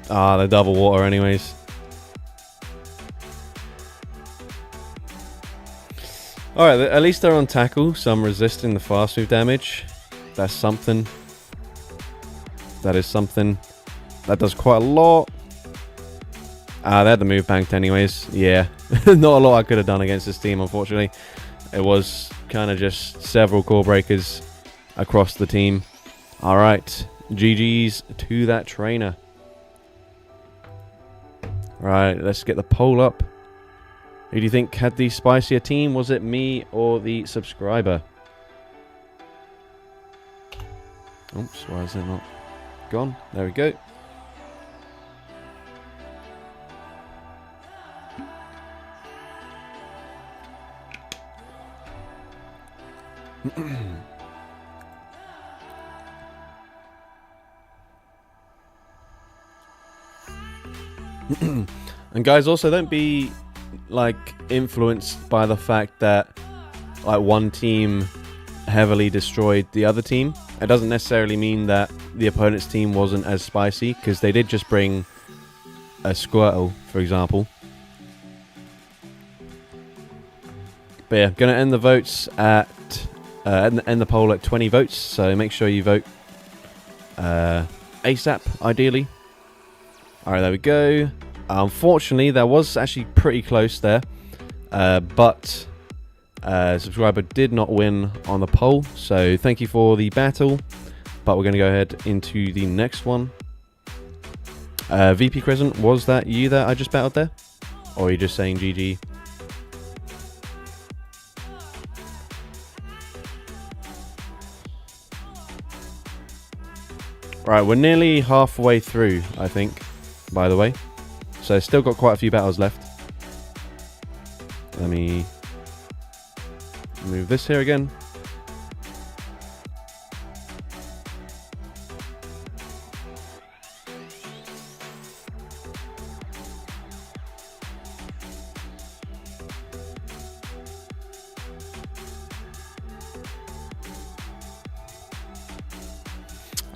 Ah, they're double water anyways. Alright, at least they're on tackle, so I'm resisting the fast move damage. That's something. That is something. That does quite a lot. Ah, they had the move banked anyways. Yeah, not a lot I could have done against this team, unfortunately. It was kind of just several core breakers across the team. Alright, GG's to that trainer. Right, let's get the poll up. Who do you think had the spicier team? Was it me or the subscriber? Oops, why is it not gone? There we go. And guys, also don't be like influenced by the fact that like one team heavily destroyed the other team. It doesn't necessarily mean that the opponent's team wasn't as spicy, because they did just bring a Squirtle, for example. But yeah, going to end the votes at end the poll at 20 votes. So make sure you vote ASAP, ideally. All right, there we go. Unfortunately, that was actually pretty close there, but subscriber did not win on the poll. So thank you for the battle. But we're going to go ahead into the next one. VP Crescent, was that you that I just battled there? Or are you just saying GG? Right, we're nearly halfway through, I think, by the way. So still got quite a few battles left. Let me move this here again.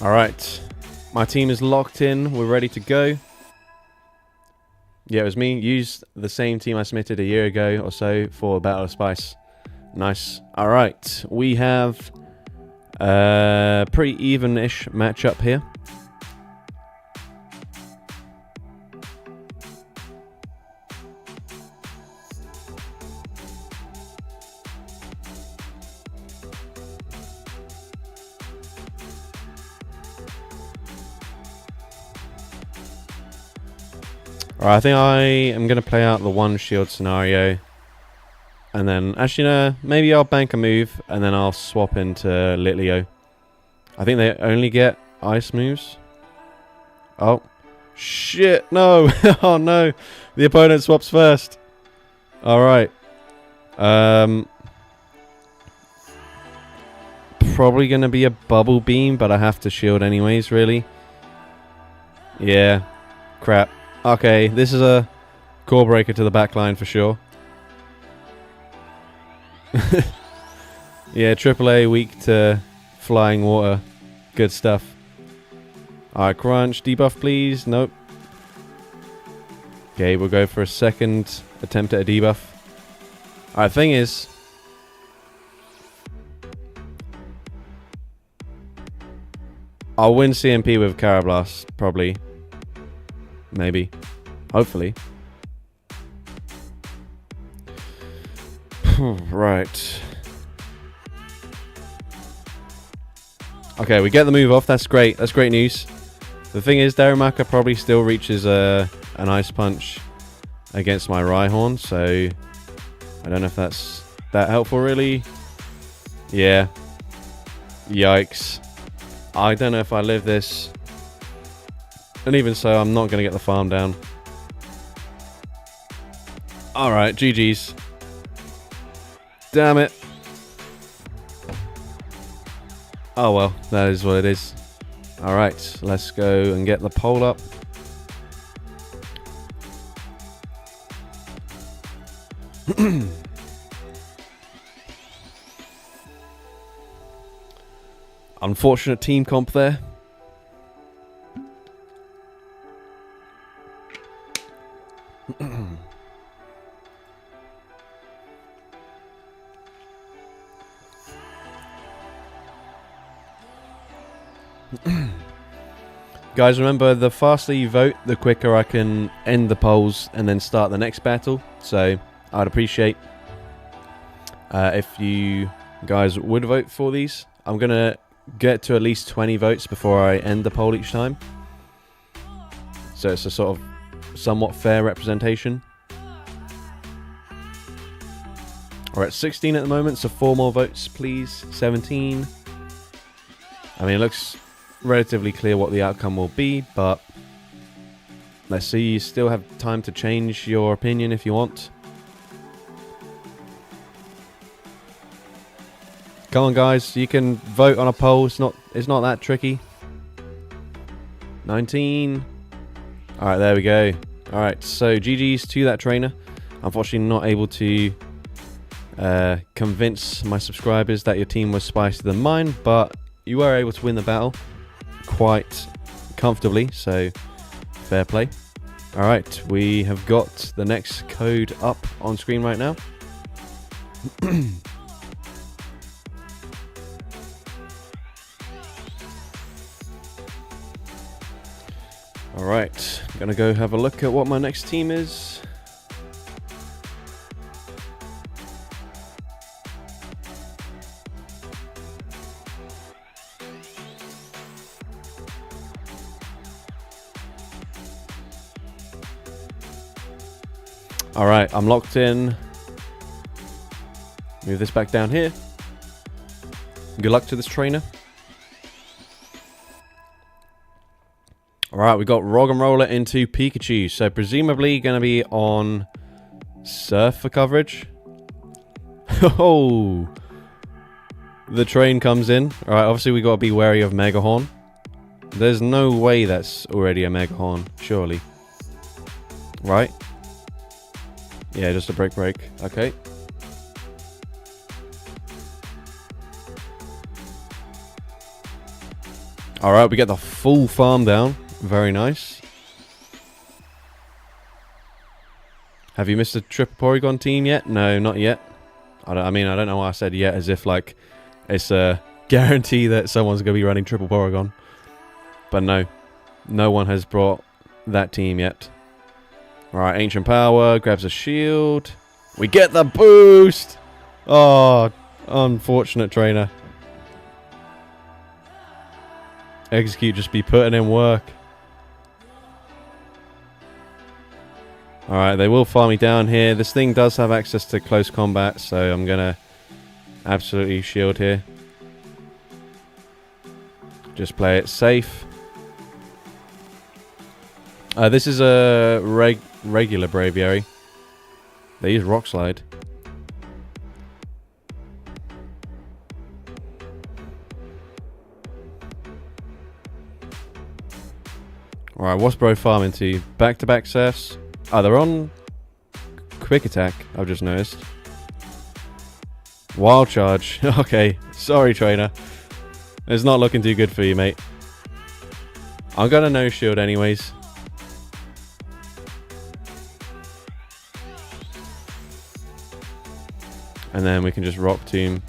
Alright, my team is locked in, we're ready to go. Yeah, it was me. Used the same team I submitted a year ago or so for Battle of Spice. Nice. Alright, we have a pretty even-ish matchup here. Alright, I think I am going to play out the one shield scenario. And then, actually no, maybe I'll bank a move and then I'll swap into Litleo. I think they only get ice moves. Oh, shit, no. Oh no, the opponent swaps first. Alright. Probably going to be a bubble beam, but I have to shield anyways, really. Yeah, crap. Okay, this is a core breaker to the backline for sure. Yeah, AAA weak to flying water. Good stuff. Alright, crunch. Debuff, please. Nope. Okay, we'll go for a second attempt at a debuff. Alright, thing is, I'll win CMP with Carablast, probably. Maybe. Hopefully. Right. Okay, we get the move off. That's great. That's great news. The thing is, Darumaka probably still reaches an Ice Punch against my Rhyhorn, so I don't know if that's that helpful, really. Yeah. Yikes. I don't know if I live this. And even so, I'm not going to get the farm down. Alright, GG's. Damn it. Oh well, that is what it is. Alright, let's go and get the poll up. Unfortunate team comp there. Guys, remember, the faster you vote, the quicker I can end the polls and then start the next battle. So I'd appreciate if you guys would vote for these. I'm going to get to at least 20 votes before I end the poll each time. So it's a sort of somewhat fair representation. We're at 16 at the moment, so 4 more votes, please. 17. I mean, it looks relatively clear what the outcome will be, but let's see. You still have time to change your opinion if you want. Come on, guys, you can vote on a poll. It's not that tricky. 19. All right, there we go. All right, so GG's to that trainer. Unfortunately, not able to convince my subscribers that your team was spicier than mine, but you were able to win the battle quite comfortably, so fair play. Alright, we have got the next code up on screen right now. Alright, gonna go have a look at what my next team is. Alright, I'm locked in. Move this back down here. Good luck to this trainer. Alright, we got Roulette into Pikachu. So presumably going to be on Surf for coverage. Oh! The train comes in. Alright, obviously we got to be wary of Megahorn. There's no way that's already a Megahorn, surely. Right? Yeah, just a break. Okay. Alright, we get the full farm down. Very nice. Have you missed a triple Porygon team yet? No, not yet. I don't know why I said yet, as if like it's a guarantee that someone's going to be running triple Porygon. But no. No one has brought that team yet. Alright, Ancient Power, grabs a shield. We get the boost! Oh, unfortunate trainer. Execute just be putting in work. Alright, they will farm me down here. This thing does have access to close combat, so I'm going to absolutely shield here. Just play it safe. This is a regular Braviary. They use Rock Slide. Alright, what's Bro farming to? Back-to-back Surfs. Oh, they're on Quick Attack, I've just noticed. Wild Charge. Okay, sorry trainer. It's not looking too good for you, mate. I'm gonna no shield anyways. And then we can just Rock Tomb.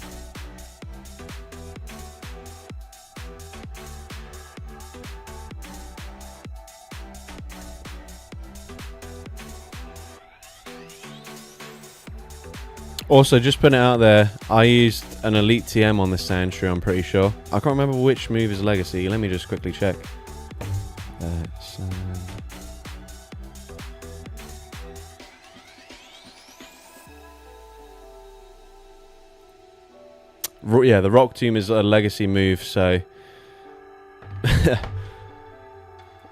Also, just putting it out there, I used an Elite TM on this Sandshrew, I'm pretty sure. I can't remember which move is Legacy. Let me just quickly check. Yeah, the Rock Tomb is a Legacy move, so...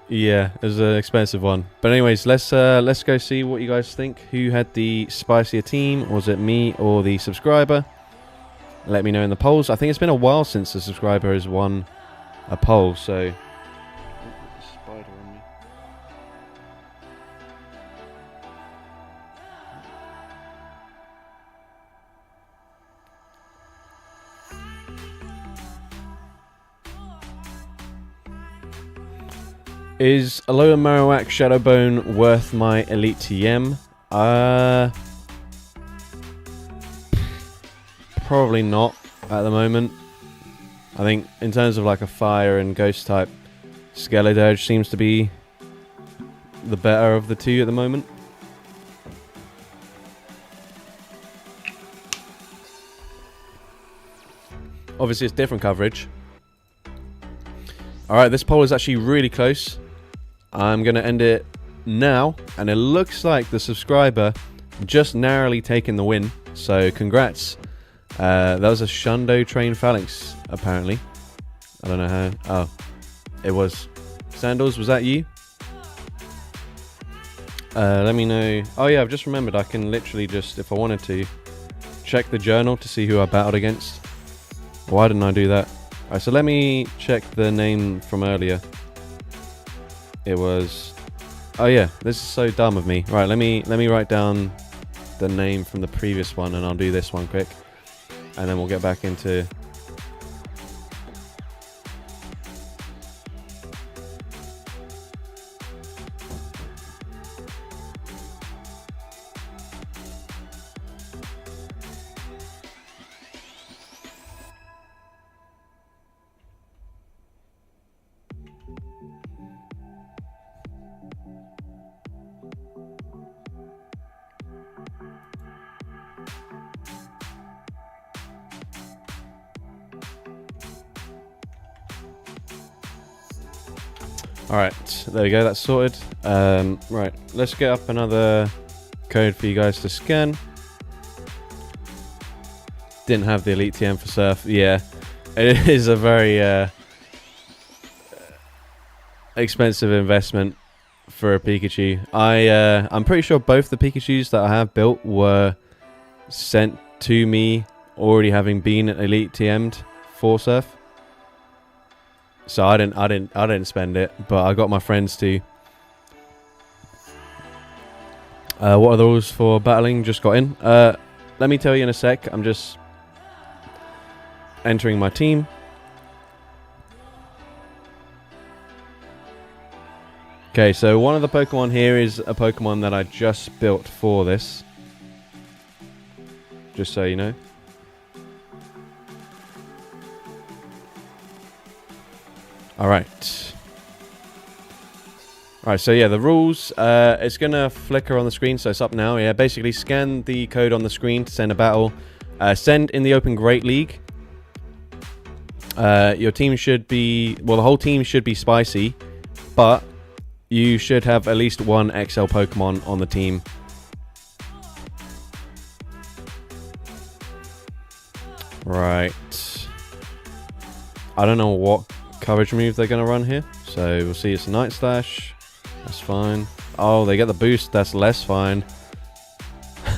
yeah, it was an expensive one. But anyways, let's go see what you guys think. Who had the spicier team? Was it me or the subscriber? Let me know in the polls. I think it's been a while since the subscriber has won a poll, so... Spider on me. Is Alola Marowak Shadowbone worth my Elite TM? Probably not at the moment. I think in terms of like a fire and ghost type, Skeledirge seems to be the better of the two at the moment. Obviously it's different coverage. Alright, this poll is actually really close. I'm going to end it now, and it looks like the subscriber just narrowly taken the win, so congrats. That was a Shundo Train Phalanx, apparently. I don't know how. Oh, it was. Sandals, was that you? Let me know. Oh yeah, I've just remembered I can literally just, if I wanted to, check the journal to see who I battled against. Why didn't I do that? Alright, so let me check the name from earlier. It was... Oh yeah, this is so dumb of me. Right, let me write down the name from the previous one, and I'll do this one quick. And then we'll get back into... Alright, there we go, that's sorted. Right, let's get up another code for you guys to scan. Didn't have the Elite TM for Surf. Yeah, it is a very expensive investment for a Pikachu. I'm pretty sure both the Pikachus that I have built were sent to me already having been Elite TM'd for Surf. So I didn't spend it, but I got my friends to. What are the rules for battling? Just got in. Let me tell you in a sec. I'm just entering my team. Okay, so one of the Pokemon here is a Pokemon that I just built for this. Just so you know. Alright. Alright, so yeah, the rules. It's going to flicker on the screen, so it's up now. Yeah, basically scan the code on the screen to send a battle. Send in the Open Great League. Your team should be... Well, the whole team should be spicy, but you should have at least one XL Pokemon on the team. Right. I don't know what coverage move they're going to run here. So we'll see it's a Night Slash. That's fine. Oh, they get the boost. That's less fine.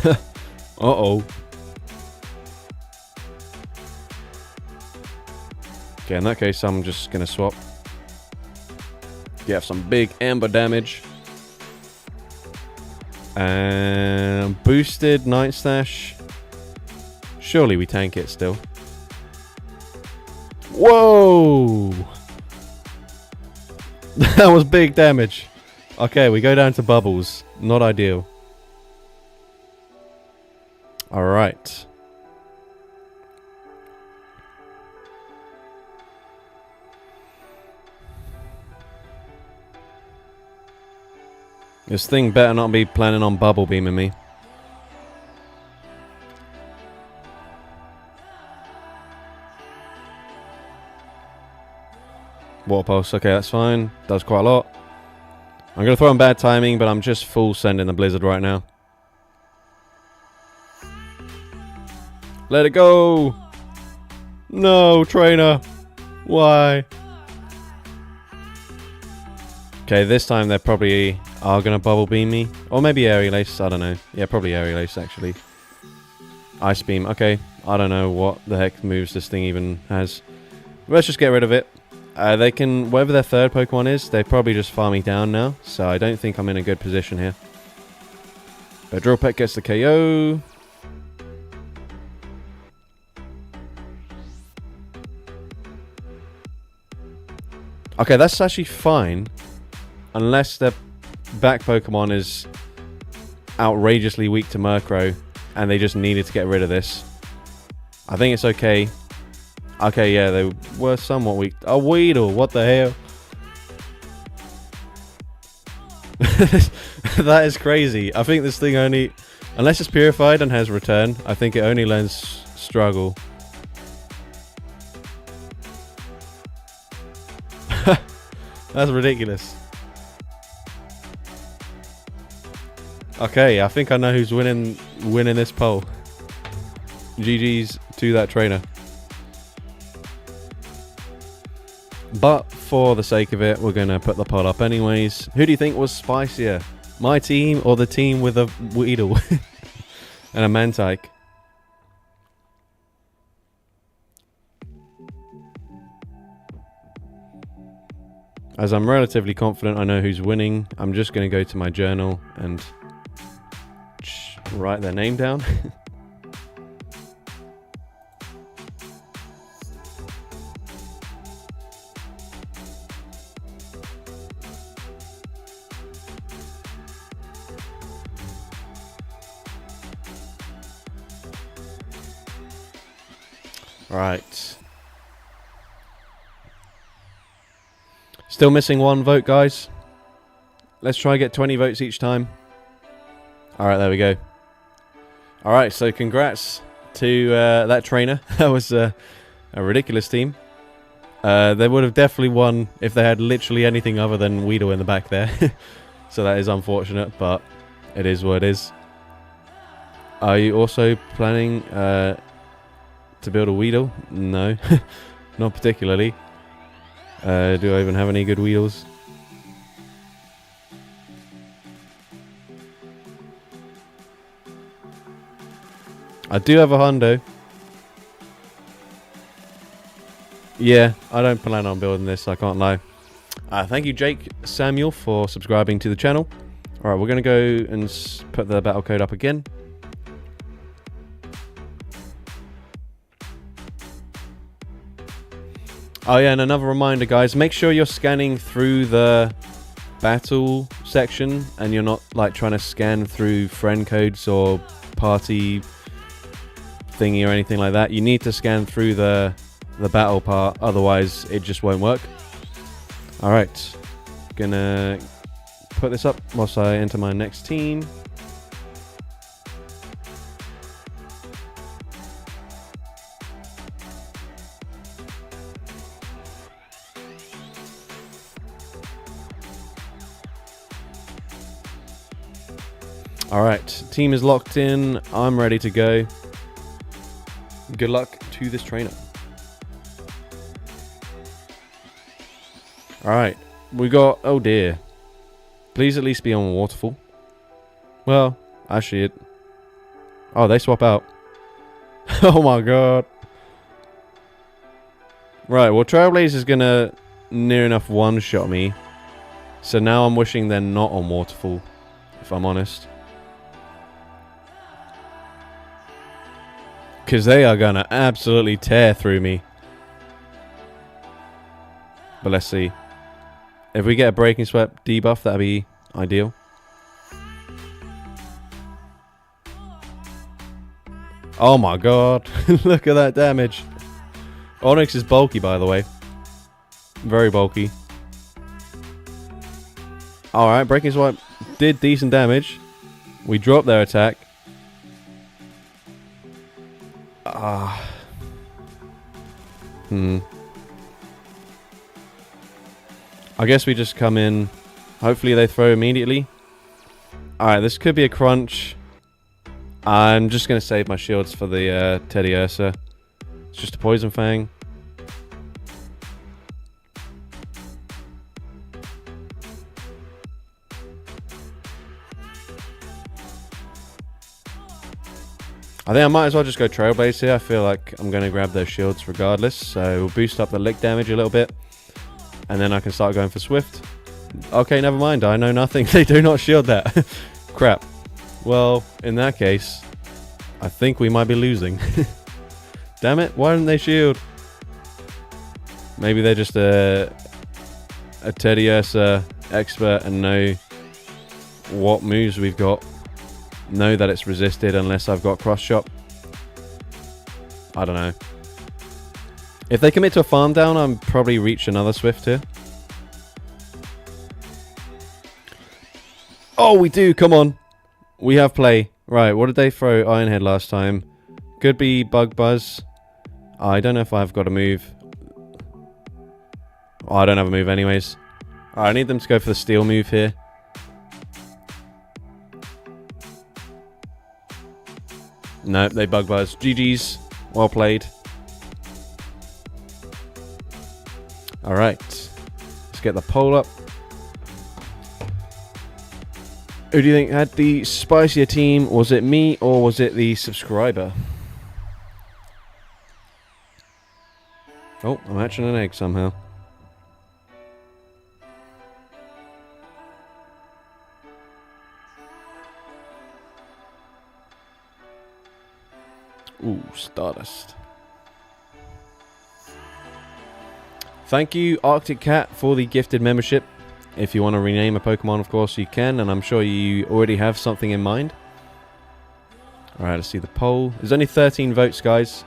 Uh-oh. Okay, in that case, I'm just going to swap. Get some big amber damage. And boosted Night Slash. Surely we tank it still. Whoa! That was big damage. Okay, we go down to bubbles. Not ideal. Alright. This thing better not be planning on bubble beaming me. Water Pulse, okay, that's fine. Does quite a lot. I'm going to throw in bad timing, but I'm just full sending the Blizzard right now. Let it go! No, trainer! Why? Okay, this time they probably are going to bubble beam me. Or maybe Aerial Ace, I don't know. Yeah, probably Aerial Ace, actually. Ice Beam, okay. I don't know what the heck moves this thing even has. Let's just get rid of it. They can, whatever their third Pokemon is, they probably just farm me down now. So I don't think I'm in a good position here. But Drill Peck gets the KO. Okay, that's actually fine. Unless their back Pokemon is outrageously weak to Murkrow and they just needed to get rid of this. I think it's okay. Okay, yeah, they were somewhat weak. A Weedle, what the hell? That is crazy. I think this thing only... Unless it's purified and has return, I think it only learns struggle. That's ridiculous. Okay, I think I know who's winning this poll. GG's to that trainer. But for the sake of it, we're going to put the poll up anyways. Who do you think was spicier? My team or the team with a Weedle and a Mantike? As I'm relatively confident I know who's winning, I'm just going to go to my journal and write their name down. Right. Still missing one vote, guys. Let's try and get 20 votes each time. Alright, there we go. Alright, so congrats to that trainer. That was a ridiculous team. They would have definitely won if they had literally anything other than Weedle in the back there. So that is unfortunate, but it is what it is. Are you also planning to build a Weedle? No, not particularly. Do I even have any good Weedles? I do have a Hundo. Yeah, I don't plan on building this, I can't lie. Thank you, Jake Samuel, for subscribing to the channel. Alright, we're going to go and put the battle code up again. Oh yeah, and another reminder, guys, make sure you're scanning through the battle section and you're not like trying to scan through friend codes or party thingy or anything like that. You need to scan through the battle part, otherwise it just won't work. Alright, gonna put this up whilst I enter my next team. Alright, team is locked in, I'm ready to go. Good luck to this trainer. Alright, we got... Oh dear. Please at least be on Waterfall. Well, actually it... Oh, they swap out. Oh my god. Right, well Trailblaze is gonna near enough one-shot me. So now I'm wishing they're not on Waterfall, if I'm honest. Because they are gonna absolutely tear through me. But let's see. If we get a Breaking Sweep debuff, that'd be ideal. Oh my god. Look at that damage. Onyx is bulky, by the way. Very bulky. Alright, Breaking Sweep did decent damage. We dropped their attack. I guess we just come in. Hopefully they throw immediately. Alright, this could be a crunch. I'm just going to save my shields for the Teddy Ursa. It's just a Poison Fang. I think I might as well just go Trailblaze here. I feel like I'm going to grab those shields regardless. So we'll boost up the lick damage a little bit. And then I can start going for Swift. Okay, never mind. I know nothing. They do not shield that. Crap. Well, in that case, I think we might be losing. Damn it. Why didn't they shield? Maybe they're just a Teddy Ursa expert and know what moves we've got. Know that it's resisted unless I've got cross chop. I don't know. If they commit to a farm down, I'm probably reach another Swift here. Oh, we do. Come on. We have play. Right, what did they throw Ironhead last time? Could be Bug Buzz. I don't know if I've got a move. Oh, I don't have a move anyways. I need them to go for the steel move here. No, they Bug Buzz. GG's. Well played. Alright. Let's get the poll up. Who do you think had the spicier team? Was it me or was it the subscriber? Oh, I'm hatching an egg somehow. Ooh, Stardust. Thank you, Arctic Cat, for the gifted membership. If you want to rename a Pokemon, of course, you can, and I'm sure you already have something in mind. Alright, let's see the poll. There's only 13 votes, guys.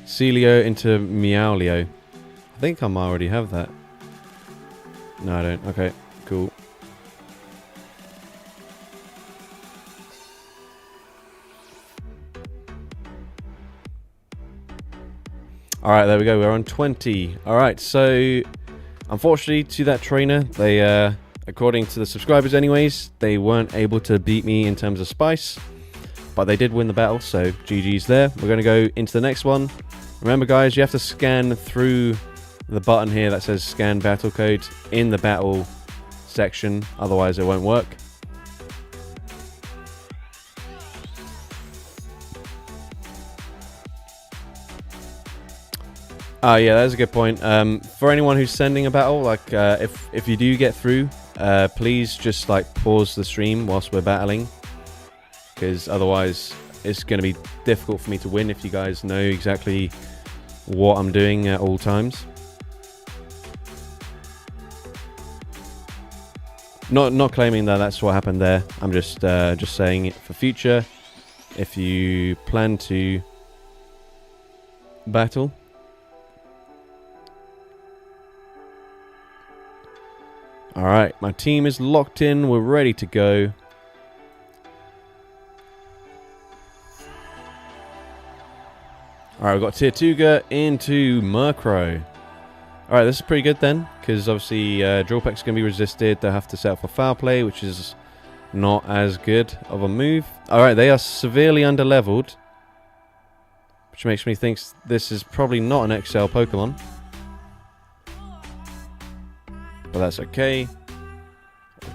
Celio into Meowlio. I think I might already have that. No, I don't. Okay, cool. All right, there we go. We're on 20. All right, so unfortunately to that trainer, they, according to the subscribers anyways, they weren't able to beat me in terms of spice, but they did win the battle, so GG's there. We're going to go into the next one. Remember, guys, you have to scan through the button here that says scan battle code in the battle section, otherwise it won't work. Yeah, that's a good point. For anyone who's sending a battle, like if you do get through, please just like pause the stream whilst we're battling, because otherwise it's going to be difficult for me to win if you guys know exactly what I'm doing at all times. Not claiming that that's what happened there. I'm just saying it for future. If you plan to battle. Alright, my team is locked in. We're ready to go. Alright, we've got Tirtuga into Murkrow. Alright, this is pretty good then, because obviously Drawpack's going to be resisted. They'll have to set up for Foul Play, which is not as good of a move. Alright, they are severely underleveled, which makes me think this is probably not an XL Pokemon. But that's okay.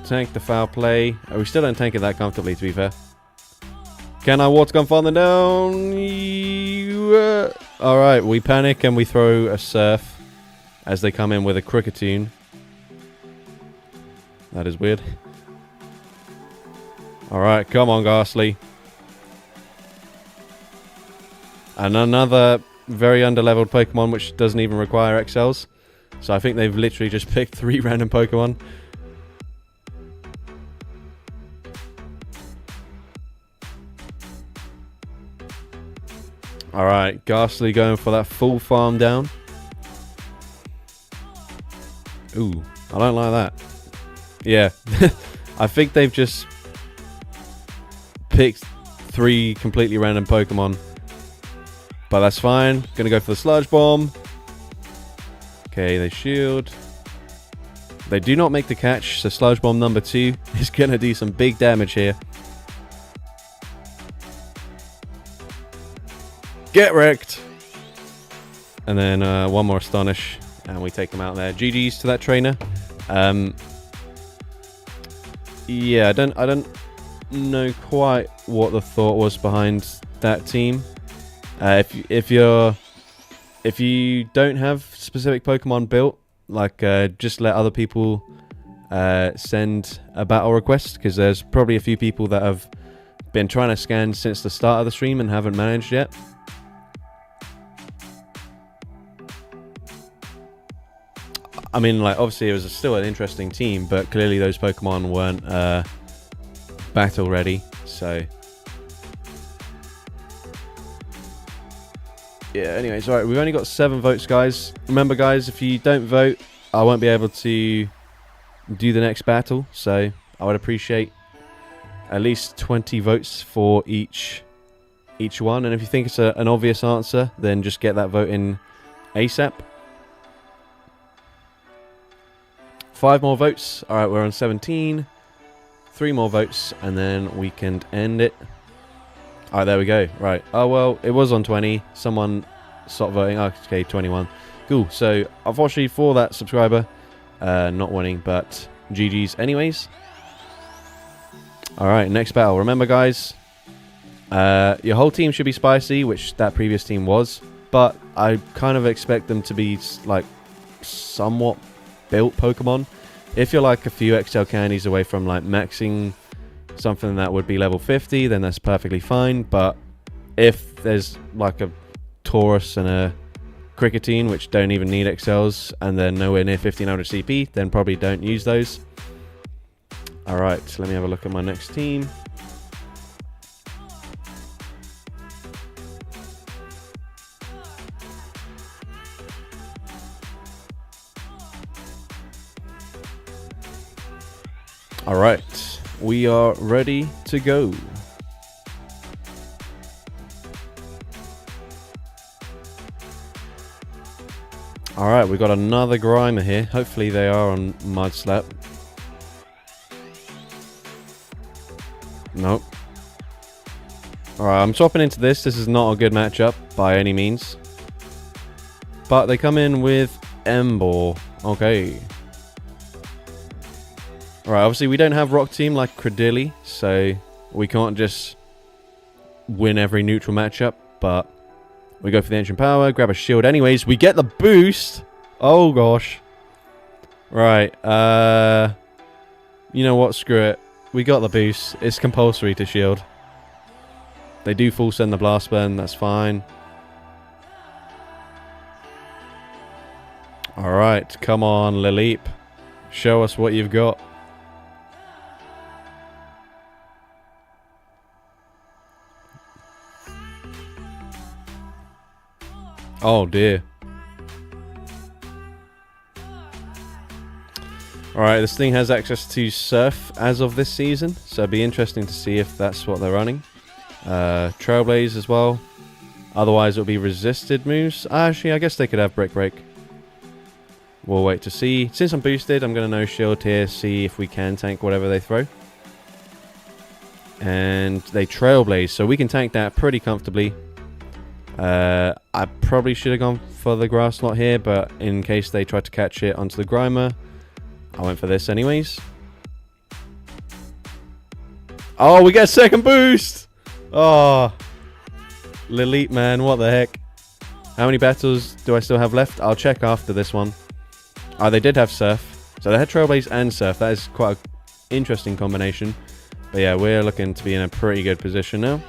Tank the Foul Play. We still don't tank it that comfortably, to be fair. Can our Water Gun farm them down? Alright, we panic and we throw a Surf as they come in with a Cricketune. That is weird. Alright, come on, Ghastly. And another very underleveled Pokemon which doesn't even require XLs. So I think they've literally just picked 3 random Pokemon. Alright, Ghastly going for that full farm down. Ooh, I don't like that. Yeah, I think they've just picked 3 completely random Pokemon. But that's fine. Gonna go for the Sludge Bomb. Okay, they shield. They do not make the catch, so Sludge Bomb number 2 is going to do some big damage here. Get wrecked! And then one more Astonish, and we take them out there. GG's to that trainer. Yeah, I don't know quite what the thought was behind that team. If you don't have specific Pokemon built, like just let other people send a battle request, because there's probably a few people that have been trying to scan since the start of the stream and haven't managed yet. I mean, like, obviously it was still an interesting team, but clearly those Pokemon weren't battle ready, so... Yeah, anyways, alright, we've only got 7 votes, guys. Remember, guys, if you don't vote, I won't be able to do the next battle, so I would appreciate at least 20 votes for each one, and if you think it's an obvious answer, then just get that vote in ASAP. 5 more votes. Alright, we're on 17. 3 more votes, and then we can end it. Alright, there we go. Right. Oh, well, it was on 20. Someone stopped voting. Oh, okay, 21. Cool. So, unfortunately for that subscriber, not winning, but GG's anyways. Alright, next battle. Remember, guys, your whole team should be spicy, which that previous team was, but I kind of expect them to be, like, somewhat built Pokemon. If you're, like, a few XL candies away from, like, maxing something that would be level 50, then that's perfectly fine. But if there's like a Taurus and a Cricketune which don't even need XLs and they're nowhere near 1500 CP, then probably don't use those. Alright, let me have a look at my next team. Alright, we are ready to go. Alright, we've got another Grimer here. Hopefully they are on Mud Slap. Nope. Alright, I'm swapping into this. This is not a good matchup by any means. But they come in with Ember. Okay. Alright, obviously we don't have Rock Team like Credilli, so we can't just win every neutral matchup, but we go for the Ancient Power, grab a shield anyways. We get the boost! Oh gosh. Right, you know what, screw it. We got the boost. It's compulsory to shield. They do full send the Blast Burn, that's fine. Alright, come on, Lilip. Show us what you've got. Oh dear. Alright, this thing has access to Surf as of this season, so it'd be interesting to see if that's what they're running. Trailblaze as well. Otherwise it'll be resisted moves. Actually, I guess they could have Brick Break. We'll wait to see. Since I'm boosted, I'm going to no shield here, see if we can tank whatever they throw. And they Trailblaze, so we can tank that pretty comfortably. I probably should have gone for the Grass Knot here, but in case they tried to catch it onto the Grimer, I went for this anyways. Oh, we get a second boost! Oh, Lilip, man, what the heck? How many battles do I still have left? I'll check after this one. Oh, they did have Surf. So they had Trailblaze and Surf. That is quite an interesting combination. But yeah, we're looking to be in a pretty good position now.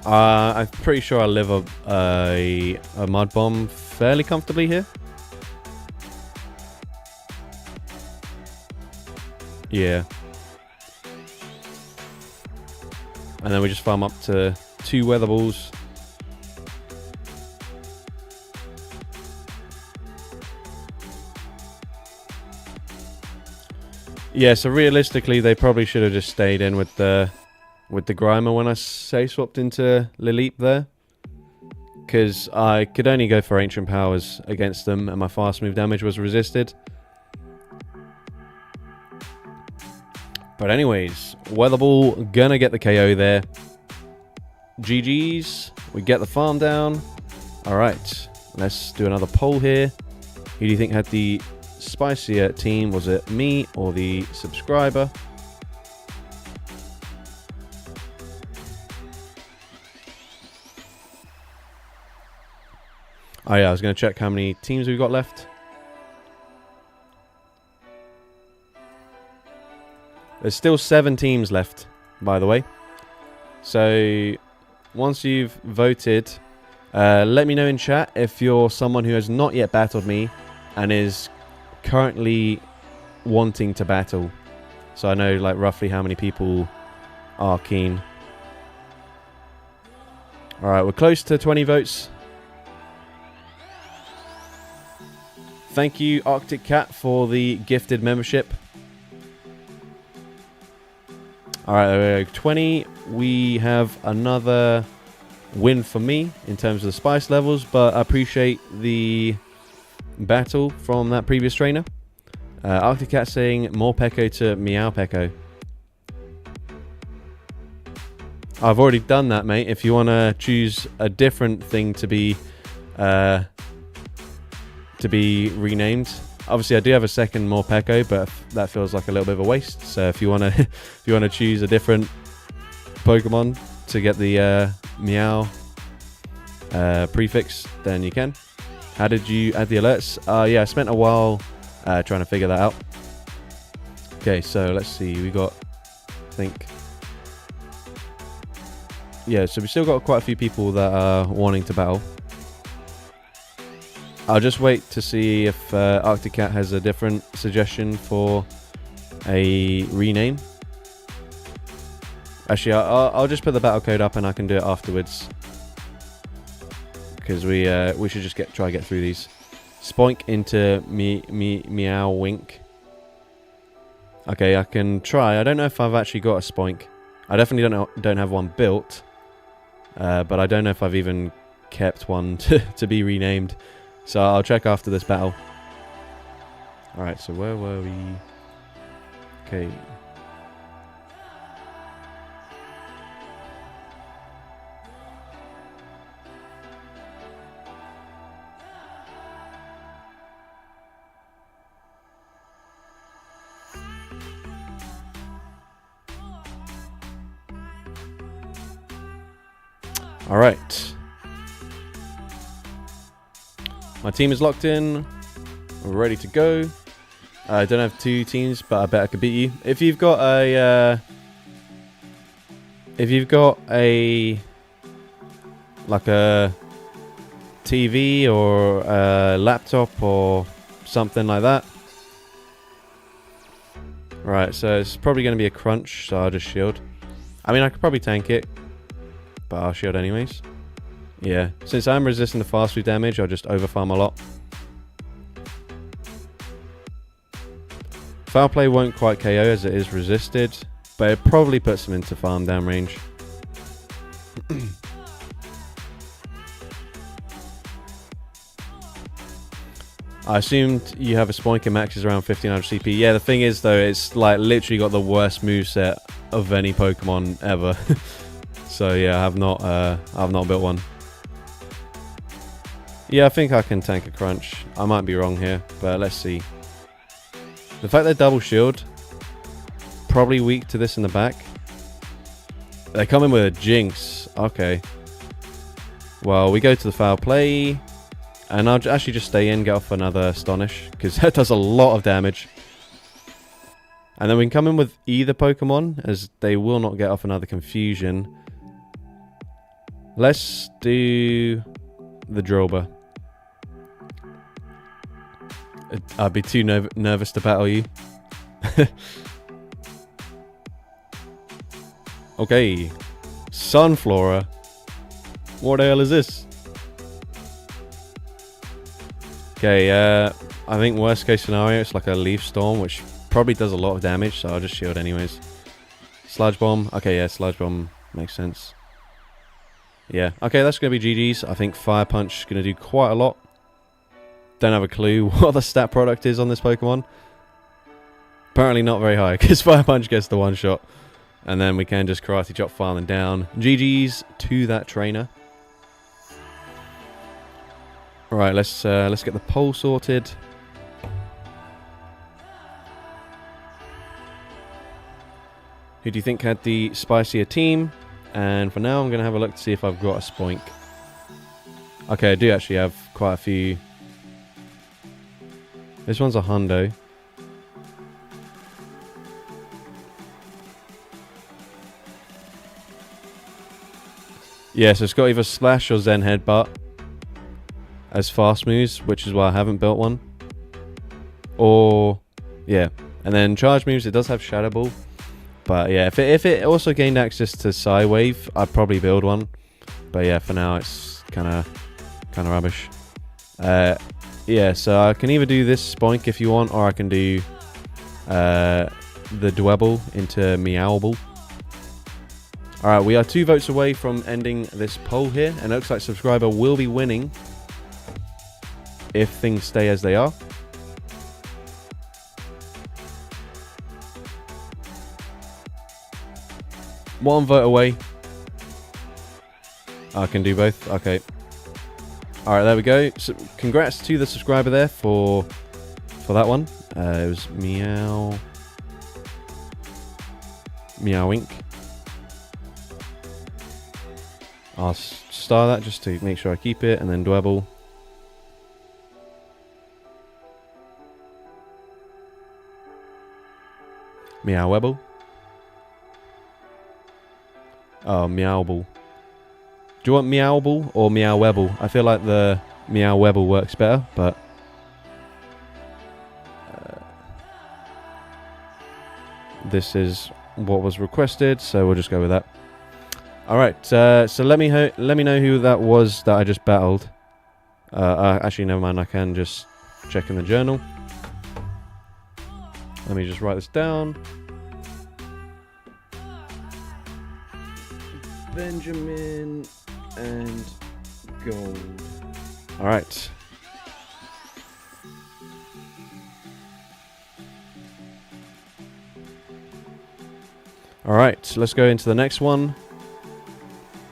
I'm pretty sure I'll live a Mud Bomb fairly comfortably here. Yeah. And then we just farm up to 2 Weather Balls. Yeah, so realistically they probably should have just stayed in with the Grimer when I say swapped into Lilip there. Because I could only go for Ancient Powers against them and my fast move damage was resisted. But anyways, Weather Ball gonna get the KO there. GG's. We get the farm down. Alright, let's do another poll here. Who do you think had the spicier team? Was it me or the subscriber? Oh yeah, I was going to check how many teams we've got left. There's still 7 teams left, by the way. So, once you've voted, let me know in chat if you're someone who has not yet battled me and is currently wanting to battle. So I know like roughly how many people are keen. Alright, we're close to 20 votes. Thank you, Arctic Cat, for the gifted membership. Alright, there we go. 20. We have another win for me in terms of the spice levels, but I appreciate the battle from that previous trainer. Arctic Cat saying more Peko to Meow Peko. I've already done that, mate. If you want to choose a different thing to be renamed. Obviously, I do have a second more Peko, but that feels like a little bit of a waste. So if you want to, if you want to choose a different Pokemon to get the Meow prefix, then you can. How did you add the alerts? Yeah, I spent a while trying to figure that out. Okay, so let's see. We got, I think, yeah. So we still got quite a few people that are wanting to battle. I'll just wait to see if Arctic Cat has a different suggestion for a rename. Actually, I'll just put the battle code up and I can do it afterwards. Because we should just try to get through these. Spoink into Meow Wink. Okay, I can try. I don't know if I've actually got a Spoink. I definitely don't have one built. But I don't know if I've even kept one to be renamed. So I'll check after this battle. Alright, so where were we? Okay. Alright. My team is locked in. We're ready to go. I don't have 2 teams, but I bet I could beat you. If you've got a like a TV or a laptop or something like that. Right, so it's probably going to be a crunch, so I'll just shield. I mean, I could probably tank it, but I'll shield anyways. Yeah, since I'm resisting the fast food damage, I'll just overfarm a lot. Foul play won't quite KO as it is resisted, but it probably puts him into farm down range. I assumed you have a Spoinker maxes around 1500 CP. Yeah, the thing is though, it's like literally got the worst moveset of any Pokemon ever. So yeah, I've not built one. Yeah, I think I can tank a crunch. I might be wrong here, but let's see. The fact they're double shield, probably weak to this in the back. They come in with a Jinx. Okay. Well, we go to the foul play. And I'll actually just stay in, get off another Astonish, because that does a lot of damage. And then we can come in with either Pokemon, as they will not get off another Confusion. Let's do the Droba. I'd be too nervous to battle you. Okay. Sunflora. What the hell is this? Okay, I think worst case scenario, it's like a Leaf Storm, which probably does a lot of damage, so I'll just shield anyways. Sludge Bomb. Okay, yeah, Sludge Bomb makes sense. Yeah, okay, that's going to be GG's. I think Fire Punch is going to do quite a lot. Don't have a clue what the stat product is on this Pokemon. Apparently not very high, because Fire Punch gets the one shot. And then we can just Karate Chop farming down. GG's to that trainer. Alright, let's get the poll sorted. Who do you think had the spicier team? And for now, I'm going to have a look to see if I've got a Spoink. Okay, I do actually have quite a few. This one's a Hundo. Yeah, so it's got either Slash or Zen Headbutt as fast moves, which is why I haven't built one. Or, yeah. And then charge moves, it does have Shadow Ball. But yeah, if it also gained access to Psywave, I'd probably build one. But yeah, for now it's kind of rubbish. Yeah, so I can either do this Spoink if you want, or I can do the Dwebble into Meowble. Alright, we are 2 votes away from ending this poll here, and it looks like Subscriber will be winning if things stay as they are. One vote away. I can do both. Okay. Alright, there we go. So, congrats to the subscriber there for that one. It was Meowink. I'll star that just to make sure I keep it, and then Dwebble. Meowwebble. Oh, Meowble. Do you want Meowble or Meowwebble? I feel like the Meowwebble works better, but this is what was requested, so we'll just go with that. All right, so let me know who that was that I just battled. Actually, never mind. I can just check in the journal. Let me just write this down. Benjamin and gold. Alright. Alright, let's go into the next one.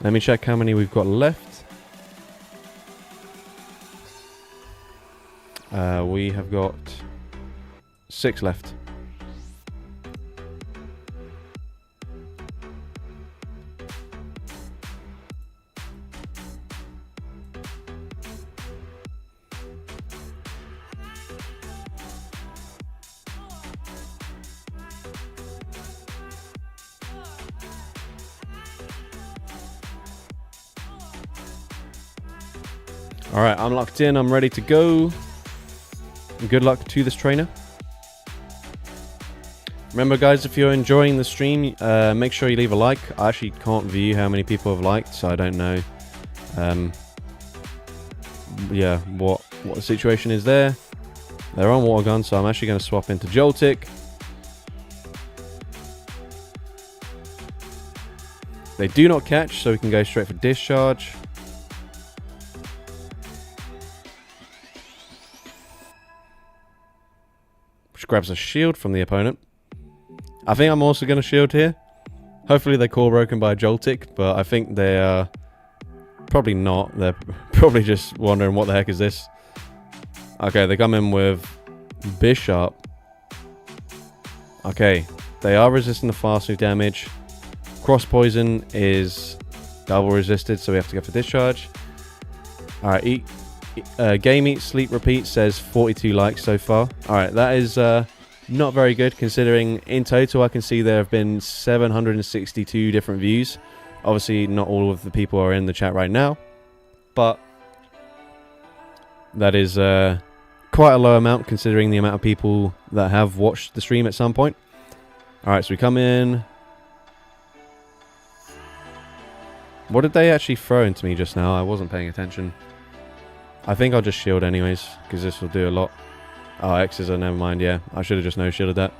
Let me check how many we've got left. We have got 6 left. Alright, I'm locked in, I'm ready to go. Good luck to this trainer. Remember guys, if you're enjoying the stream, make sure you leave a like. I actually can't view how many people have liked, so I don't know yeah, what the situation is there. They're on water gun, so I'm actually going to swap into Joltik. They do not catch, so we can go straight for discharge. Which grabs a shield from the opponent. I think I'm also going to shield here. Hopefully they're core broken by a Joltik, but I think they are probably not. They're probably just wondering what the heck is this. Okay, they come in with Bishop. Okay, they are resisting the fast move damage. Cross poison is double resisted, so we have to go for discharge. Alright, game eat sleep repeat says 42 likes so far. Alright, that is not very good, considering in total I can see there have been 762 different views. Obviously not all of the people are in the chat right now, but that is quite a low amount considering the amount of people that have watched the stream at some point. Alright, so we come in. What did they actually throw into me just now? I wasn't paying attention. I think I'll just shield anyways, because this will do a lot. Oh, X's are never mind, yeah. I should have just no-shielded that.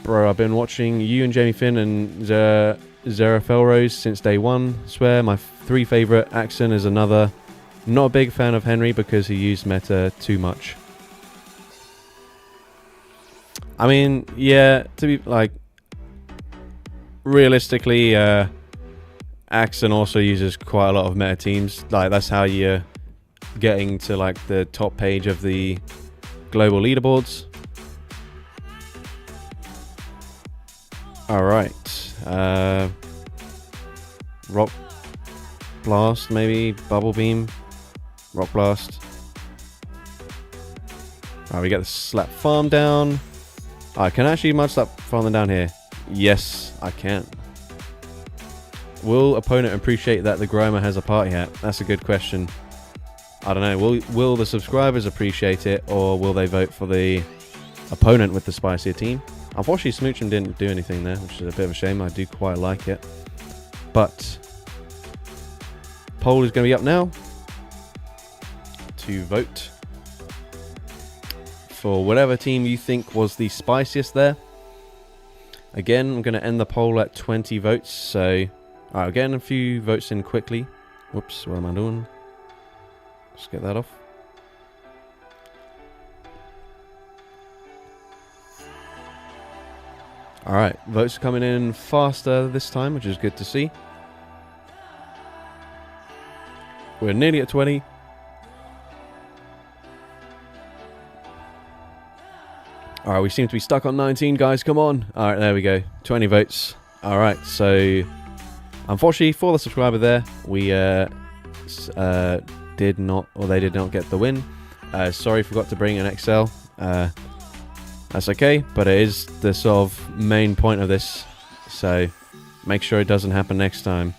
Bro, I've been watching you and Jamie Finn and Zara Felrose since day one. Swear, my 3 favourite. Axon is another. Not a big fan of Henry because he used meta too much. I mean, yeah, to be like, realistically, Axon also uses quite a lot of meta teams. Like, that's how you're getting to like the top page of the global leaderboards. Alright. Rock Blast, maybe? Bubble Beam? Rock Blast. Alright, we get the slap farm down. I can actually mud slap farm down here. Yes, I can. Will opponent appreciate that the Groma has a party hat? That's a good question. I don't know. Will the subscribers appreciate it, or will they vote for the opponent with the spicier team? Unfortunately, Smoochum didn't do anything there, which is a bit of a shame. I do quite like it. But poll is going to be up now to vote for whatever team you think was the spiciest there. Again, I'm going to end the poll at 20 votes. So, alright, getting a few votes in quickly. Whoops, what am I doing? Let's get that off. Alright, votes are coming in faster this time, which is good to see. We're nearly at 20. Alright, we seem to be stuck on 19, guys. Come on. Alright, there we go. 20 votes. Alright, so unfortunately for the subscriber there, we did not, or they did not get the win. Sorry, forgot to bring an XL. That's okay, but it is the sort of main point of this, so make sure it doesn't happen next time.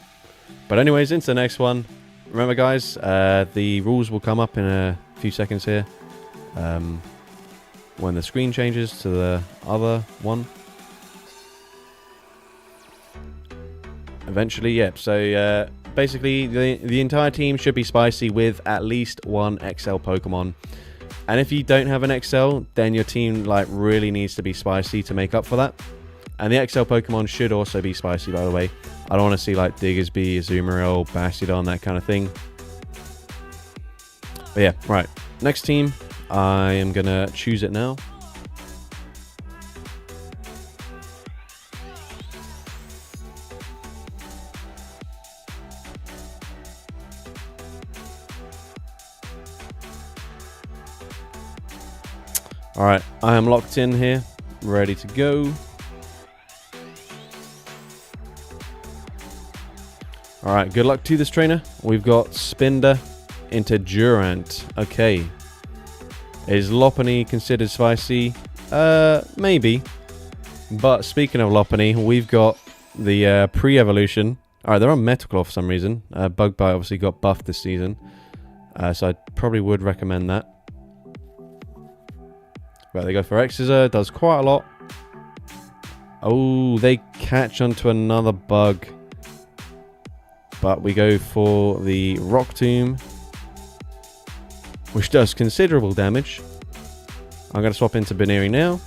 But anyways, into the next one. Remember guys, the rules will come up in a few seconds here when the screen changes to the other one. Eventually, yeah. So basically the entire team should be spicy with at least one XL Pokemon. And if you don't have an XL, then your team like really needs to be spicy to make up for that. And the XL Pokemon should also be spicy, by the way. I don't want to see like Diggersby, Azumarill, Bastiodon, that kind of thing. But yeah, right. Next team, I am going to choose it now. Alright, I am locked in here, ready to go. Alright, good luck to this trainer. We've got Spinder into Durant. Okay. Is Lopunny considered spicy? Maybe. But speaking of Lopunny, we've got the pre-evolution. Alright, they're on Metal Claw for some reason. Bug Bite obviously got buffed this season. So I probably would recommend that. Right, they go for X-Scissor, does quite a lot. Oh, they catch onto another bug. But we go for the Rock Tomb, which does considerable damage. I'm going to swap into Baneri now.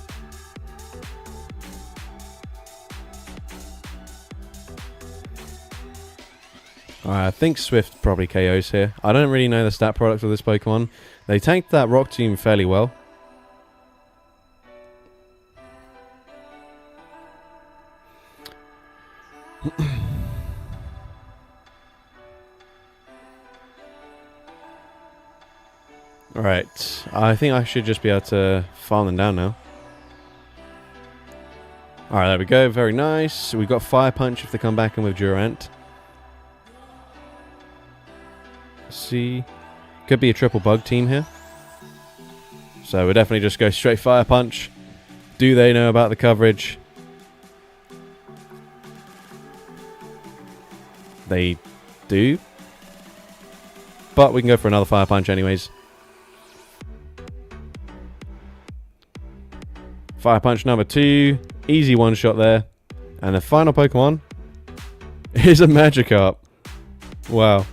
I think Swift probably KOs here. I don't really know the stat product of this Pokemon. They tanked that Rock Tomb fairly well. Alright, I think I should just be able to farm them down now. Alright, there we go, very nice. We've got Fire Punch if they come back in with Durant. Let's see. Could be a triple bug team here. So we'll definitely just go straight Fire Punch. Do they know about the coverage? They do. But we can go for another Fire Punch anyways. Fire Punch number 2. Easy one shot there. And the final Pokemon is a Magikarp. Wow.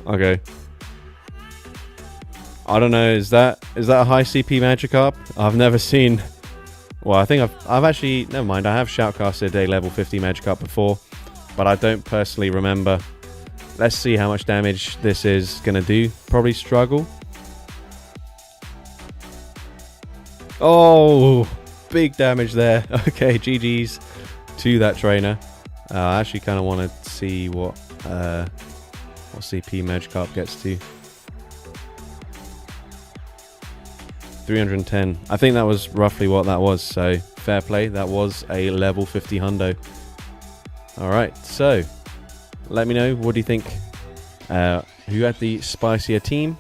Okay. I don't know, is that a high CP Magikarp? I've never seen... Well, I think I've actually... Never mind, I have shoutcasted a level 50 Magikarp before. But I don't personally remember. Let's see how much damage this is going to do. Probably struggle. Oh, big damage there. Okay, GG's to that trainer. I actually kind of want to see what CP Magikarp gets to. 310. I think that was roughly what that was, so fair play. That was a level 50 hundo. Alright, so let me know, what do you think? Who had the spicier team?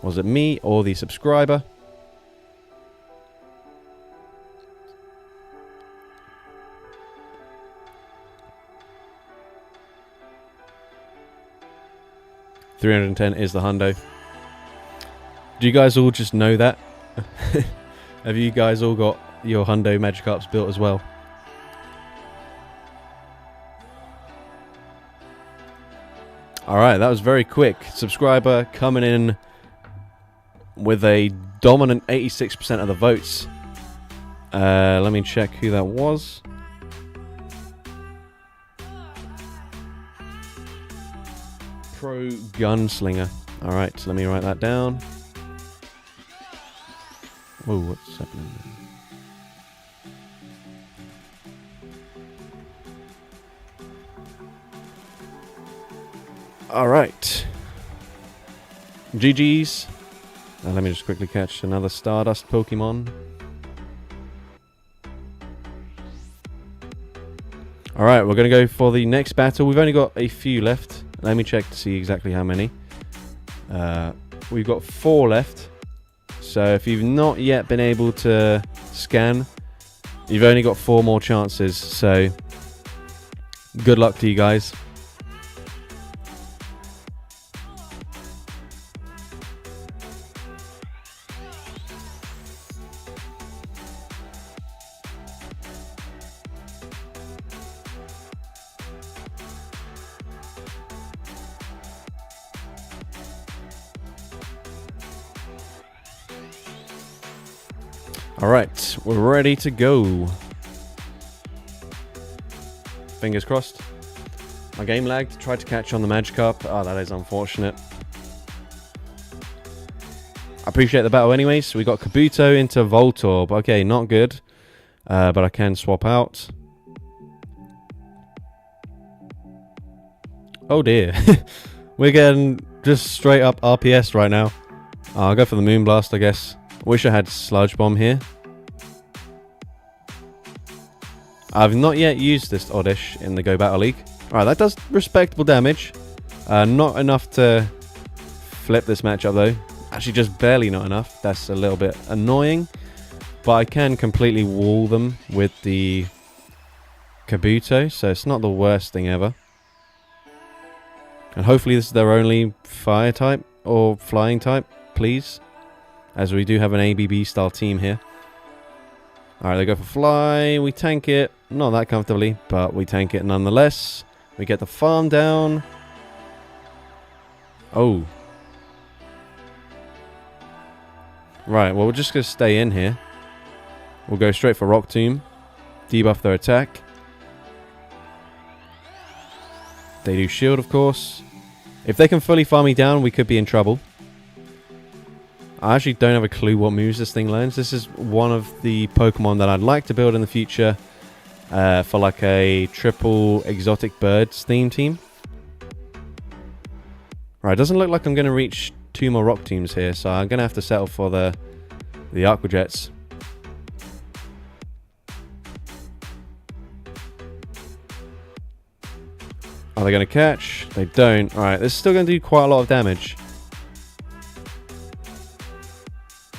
Was it me or the subscriber? $310 is the hundo. Do you guys all just know that? Have you guys all got your hundo Magikarps built as well? Alright, that was very quick. Subscriber coming in with a dominant 86% of the votes. Let me check who that was. Pro Gunslinger. Alright, let me write that down. Whoa, what's happening there? Alright. GG's. Let me just quickly catch another Stardust Pokemon. Alright, we're going to go for the next battle. We've only got a few left. Let me check to see exactly how many. We've got 4 left. So if you've not yet been able to scan, you've only got 4 more chances. So good luck to you guys. Alright, we're ready to go. Fingers crossed. My game lagged. Tried to catch on the Magikarp. Oh, that is unfortunate. I appreciate the battle anyways. We got Kabuto into Voltorb. Okay, not good. But I can swap out. Oh dear. We're getting just straight up RPS right now. I'll go for the Moonblast, I guess. Wish I had Sludge Bomb here. I've not yet used this Oddish in the Go Battle League. Alright, that does respectable damage. Not enough to flip this matchup though. Actually, just barely not enough. That's a little bit annoying. But I can completely wall them with the Kabuto, so it's not the worst thing ever. And hopefully this is their only fire type or flying type, please. As we do have an ABB style team here. Alright, they go for fly. We tank it. Not that comfortably, but we tank it nonetheless. We get the farm down. Oh. Right, well, we're just going to stay in here. We'll go straight for Rock Tomb. Debuff their attack. They do shield, of course. If they can fully farm me down, we could be in trouble. I actually don't have a clue what moves this thing learns. This is one of the Pokemon that I'd like to build in the future for like a triple exotic birds theme team. Right, doesn't look like I'm going to reach 2 more Rock Tombs here, so I'm going to have to settle for the Aqua Jets. Are they going to catch? They don't. Alright, this is still going to do quite a lot of damage.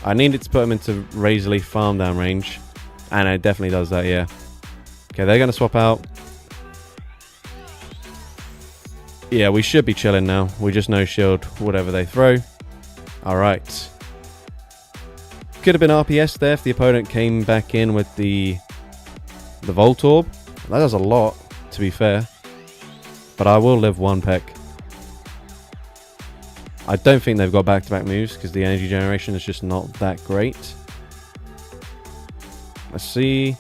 I needed to put them into Razor Leaf farm down range. And it definitely does that, yeah. Okay, they're going to swap out. Yeah, we should be chilling now. We just no shield whatever they throw. Alright. Could have been RPS there if the opponent came back in with the Voltorb. That does a lot, to be fair. But I will live 1 peck. I don't think they've got back-to-back moves because the energy generation is just not that great. Let's see.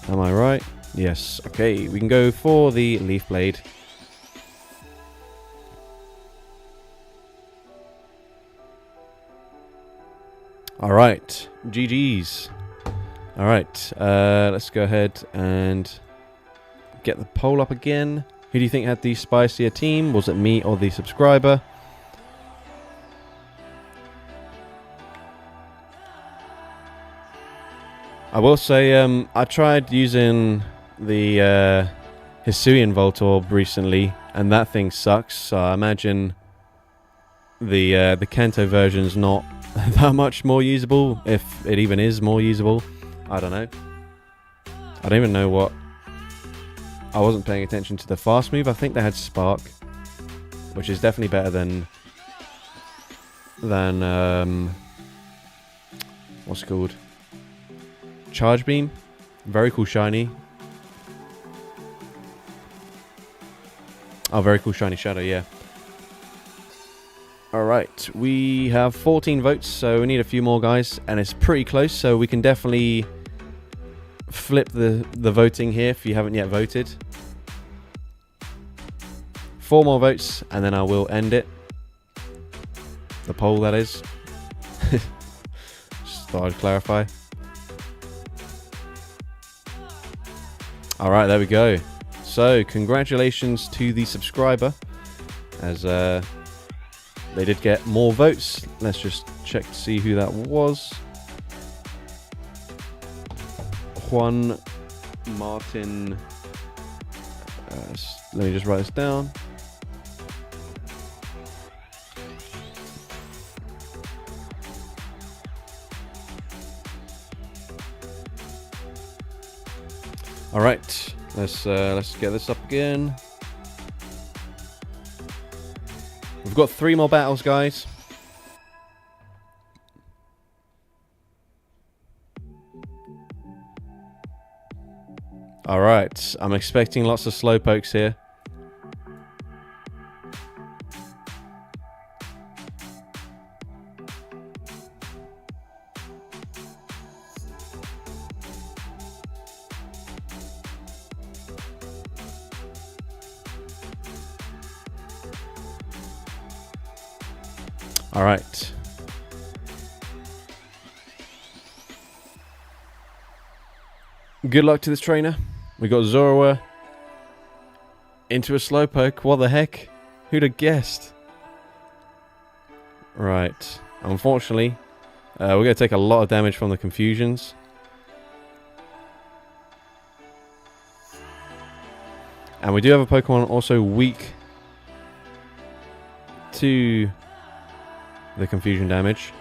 Am I right? Yes. Okay, we can go for the Leaf Blade. Alright. GG's. Alright. Let's go ahead and get the poll up again. Who do you think had the spicier team? Was it me or the subscriber? I will say, I tried using the Hisuian Voltorb recently, and that thing sucks. So I imagine the Kanto version's not that much more usable, if it even is more usable. I don't know. I don't even know what. I wasn't paying attention to the fast move. I think they had Spark, which is definitely better than what's it called? Charge Beam. Very cool shiny. Oh, very cool shiny Shadow, yeah. Alright, we have 14 votes, so we need a few more guys, and it's pretty close, so we can definitely flip the voting here if you haven't yet voted. 4 more votes, and then I will end it. The poll, that is. Just thought I'd clarify. Alright, there we go. So, congratulations to the subscriber, as they did get more votes. Let's just check to see who that was. Juan Martin. Let me just write this down. All right, let's get this up again. We've got 3 more battles, guys. All right, I'm expecting lots of slowpokes here. All right. Good luck to this trainer. We got Zorua into a Slowpoke. What the heck? Who'd have guessed? Right. Unfortunately, we're going to take a lot of damage from the confusions. And we do have a Pokemon also weak to the confusion damage.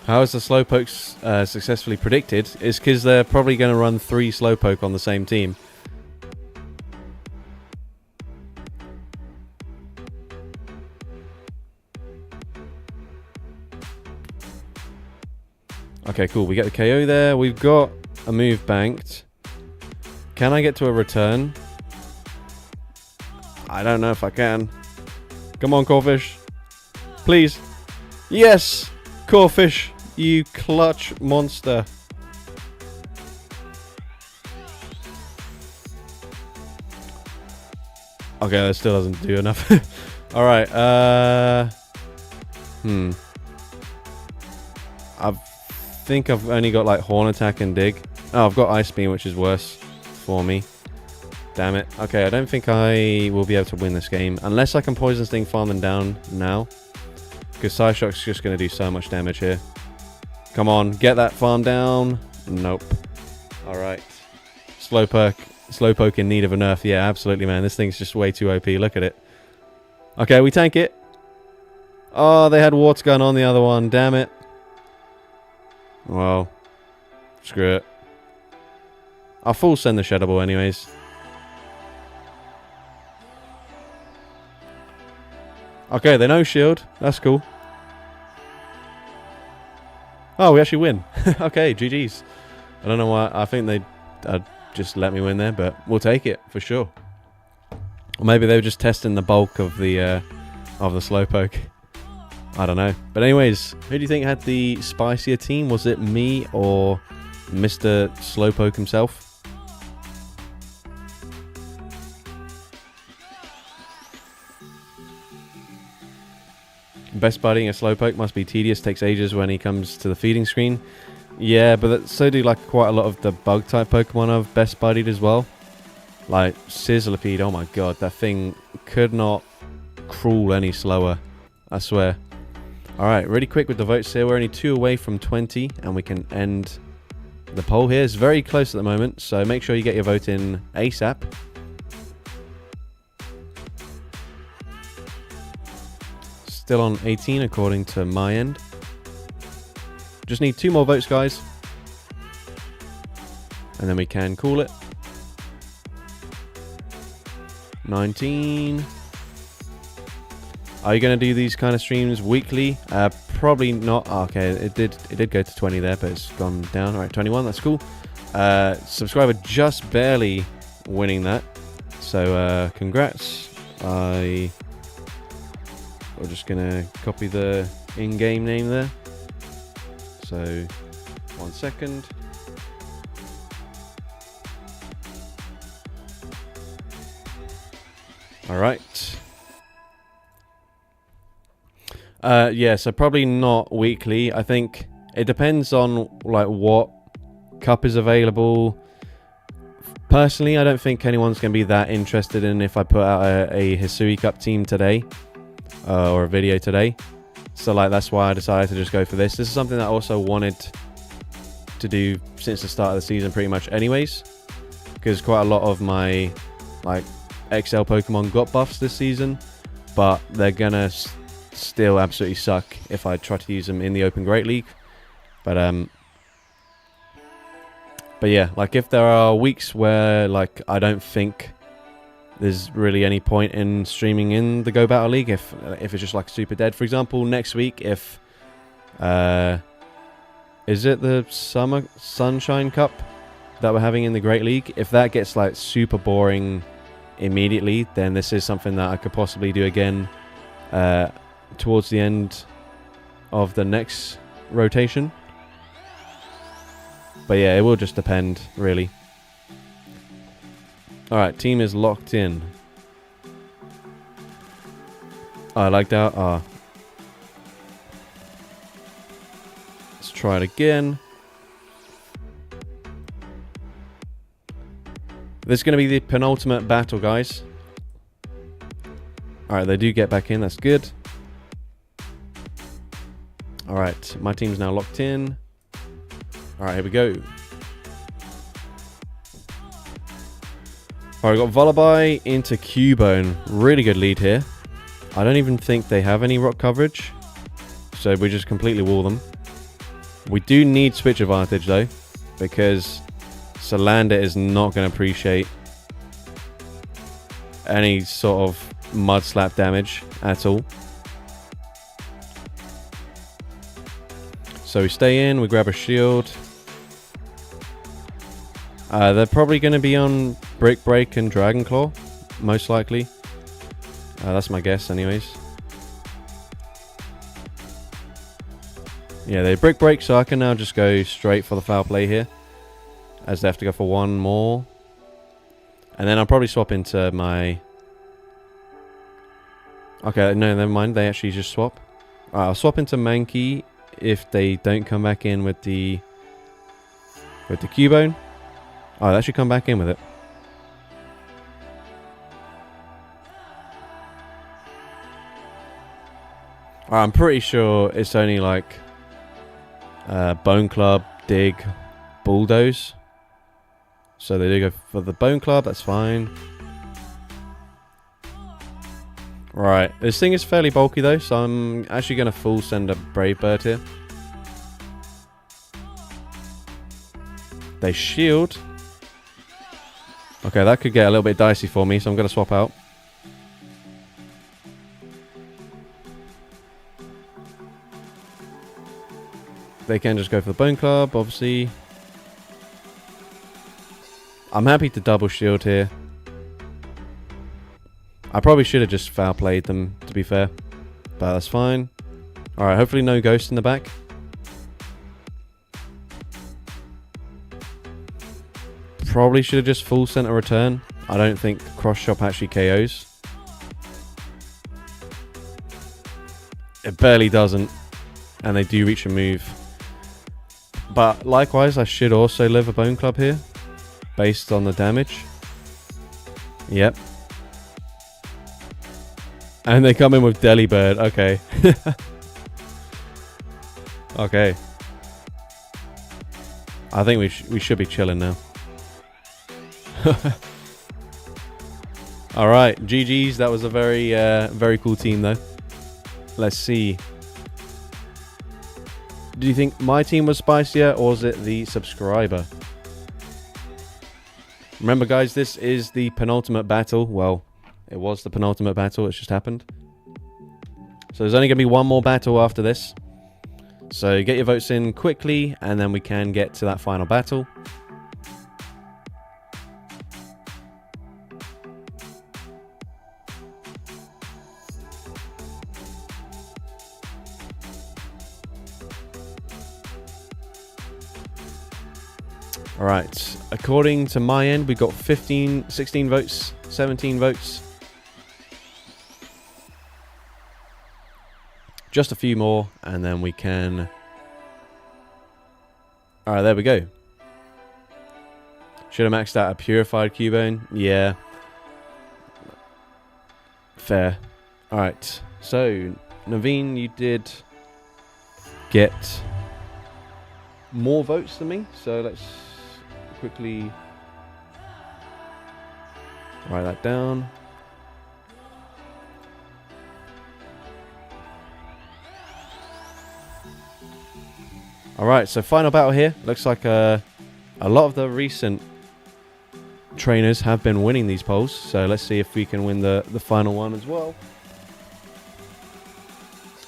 How is the Slowpoke successfully predicted? It's because they're probably going to run 3 Slowpoke on the same team. Okay, cool. We get the KO there. We've got a move banked. Can I get to a return? I don't know if I can. Come on, Corphish. Please. Yes! Corphish, you clutch monster. Okay, that still doesn't do enough. Alright, I think I've only got like Horn Attack and Dig. Oh, I've got Ice Beam, which is worse for me. Damn it. Okay, I don't think I will be able to win this game. Unless I can Poison Sting farm them down now. Because Psyshock's just going to do so much damage here. Come on, get that farm down. Nope. Alright. Slowpoke in need of a nerf. Yeah, absolutely, man. This thing's just way too OP. Look at it. Okay, we tank it. Oh, they had Warts Gun on the other one. Damn it. Well, screw it. I'll full send the Shadow Ball anyways. Okay, they no shield. That's cool. Oh, we actually win. Okay, GG's. I don't know why. I think they just let me win there, but we'll take it for sure. Or maybe they were just testing the bulk of the Slowpoke. I don't know. But anyways, who do you think had the spicier team? Was it me or Mr. Slowpoke himself? Best buddying a Slowpoke must be tedious, takes ages when he comes to the feeding screen. Yeah, but so do like quite a lot of the bug type Pokemon I've best buddied as well. Like Sizzlipede, oh my god, that thing could not crawl any slower, I swear. Alright, really quick with the votes here. We're only 2 away from 20 and we can end the poll here. It's very close at the moment, so make sure you get your vote in ASAP. Still on 18 according to my end. Just need 2 more votes, guys. And then we can call it. 19. Are you going to do these kind of streams weekly? Probably not. Oh, okay, it did go to 20 there, but it's gone down. All right, 21. That's cool. Subscriber just barely winning that. So congrats. We're just going to copy the in-game name there. So 1 second. All right. Yeah, so probably not weekly. I think it depends on like what cup is available. Personally, I don't think anyone's going to be that interested in if I put out a Hisui Cup team today or a video today. So like that's why I decided to just go for this. This is something that I also wanted to do since the start of the season pretty much anyways. Because quite a lot of my like XL Pokemon got buffs this season. But they're going to still absolutely suck if I try to use them in the Open Great League. But yeah, like if there are weeks where like I don't think there's really any point in streaming in the Go Battle League, if it's just like super dead. For example, next week, if is it the Summer Sunshine Cup that we're having in the Great League? If that gets like super boring immediately, then this is something that I could possibly do again towards the end of the next rotation. But yeah, it will just depend, really. Alright, team is locked in. Oh, I like that. Ah. Let's try it again. This is going to be the penultimate battle, guys. Alright, they do get back in. That's good. Alright, my team's now locked in. Alright, here we go. Alright, we've got Volleyball into Cubone. Really good lead here. I don't even think they have any rock coverage. So we just completely wall them. We do need switch advantage though, because Salander is not going to appreciate any sort of mud slap damage at all. So we stay in, we grab a shield. They're probably going to be on Brick Break and Dragon Claw, most likely. That's my guess anyways. Yeah, they Brick Break, so I can now just go straight for the foul play here, as they have to go for one more. And then I'll probably swap into my... Okay, no, never mind. They actually just swap. Alright, I'll swap into Mankey if they don't come back in with the Cubone. Oh, that should come back in with it. Alright, I'm pretty sure it's only like Bone Club, Dig, Bulldoze. So they do go for the Bone Club, that's fine. Right, this thing is fairly bulky though, so I'm actually going to full send a Brave Bird here. They shield. Okay, that could get a little bit dicey for me, so I'm going to swap out. They can just go for the Bone Club, obviously. I'm happy to double shield here. I probably should have just foul played them, to be fair. But that's fine. Alright, hopefully no ghost in the back. Probably should have just full sent a return. I don't think cross chop actually KOs. It barely doesn't. And they do reach a move. But likewise, I should also live a Bone Club here, based on the damage. Yep. And they come in with Delibird. Okay. Okay. I think we should be chilling now. All right, GG's. That was a very cool team though. Let's see. Do you think my team was spicier, or was it the subscriber? Remember guys, this is the penultimate battle. Well, it was the penultimate battle, it's just happened. So there's only going to be one more battle after this. So get your votes in quickly, and then we can get to that final battle. Alright, according to my end, we got 16 votes, 17 votes. Just a few more, and then we can... Alright, there we go. Should have maxed out a purified Cubone. Yeah. Fair. Alright, so, Naveen, you did get more votes than me, so let's quickly write that down. Alright, so final battle here. Looks like a lot of the recent trainers have been winning these polls, so let's see if we can win the final one as well.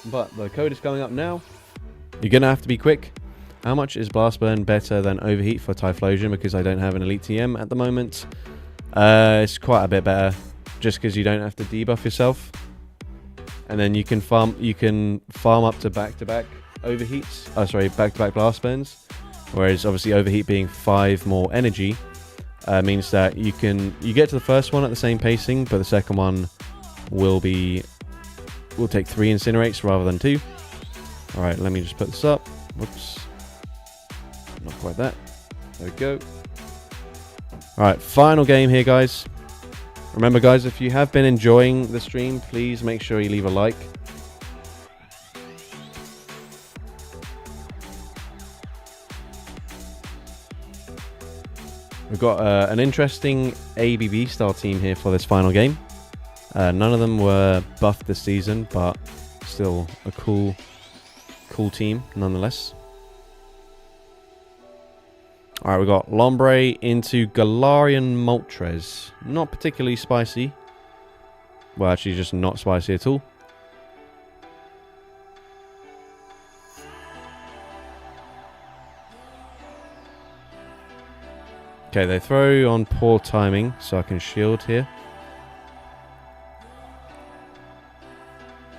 But the code is coming up now. You're going to have to be quick. How much is Blast Burn better than Overheat for Typhlosion? Because I don't have an Elite TM at the moment. It's quite a bit better, just because you don't have to debuff yourself. and then you can farm up to back-to-back overheats. Oh, sorry, back-to-back blast burns. Whereas obviously overheat being 5 more energy means that you get to the first one at the same pacing, but the second one will take 3 incinerates rather than 2. All right, let me just put this up. Whoops, not quite that. There we go. All right, final game here, guys. Remember, guys, if you have been enjoying the stream, please make sure you leave a like. We've got an interesting ABB style team here for this final game. None of them were buffed this season, but still a cool team nonetheless. All right, we've got Lombre into Galarian Moltres. Not particularly spicy. Well, actually just not spicy at all. Okay, they throw on poor timing, so I can shield here.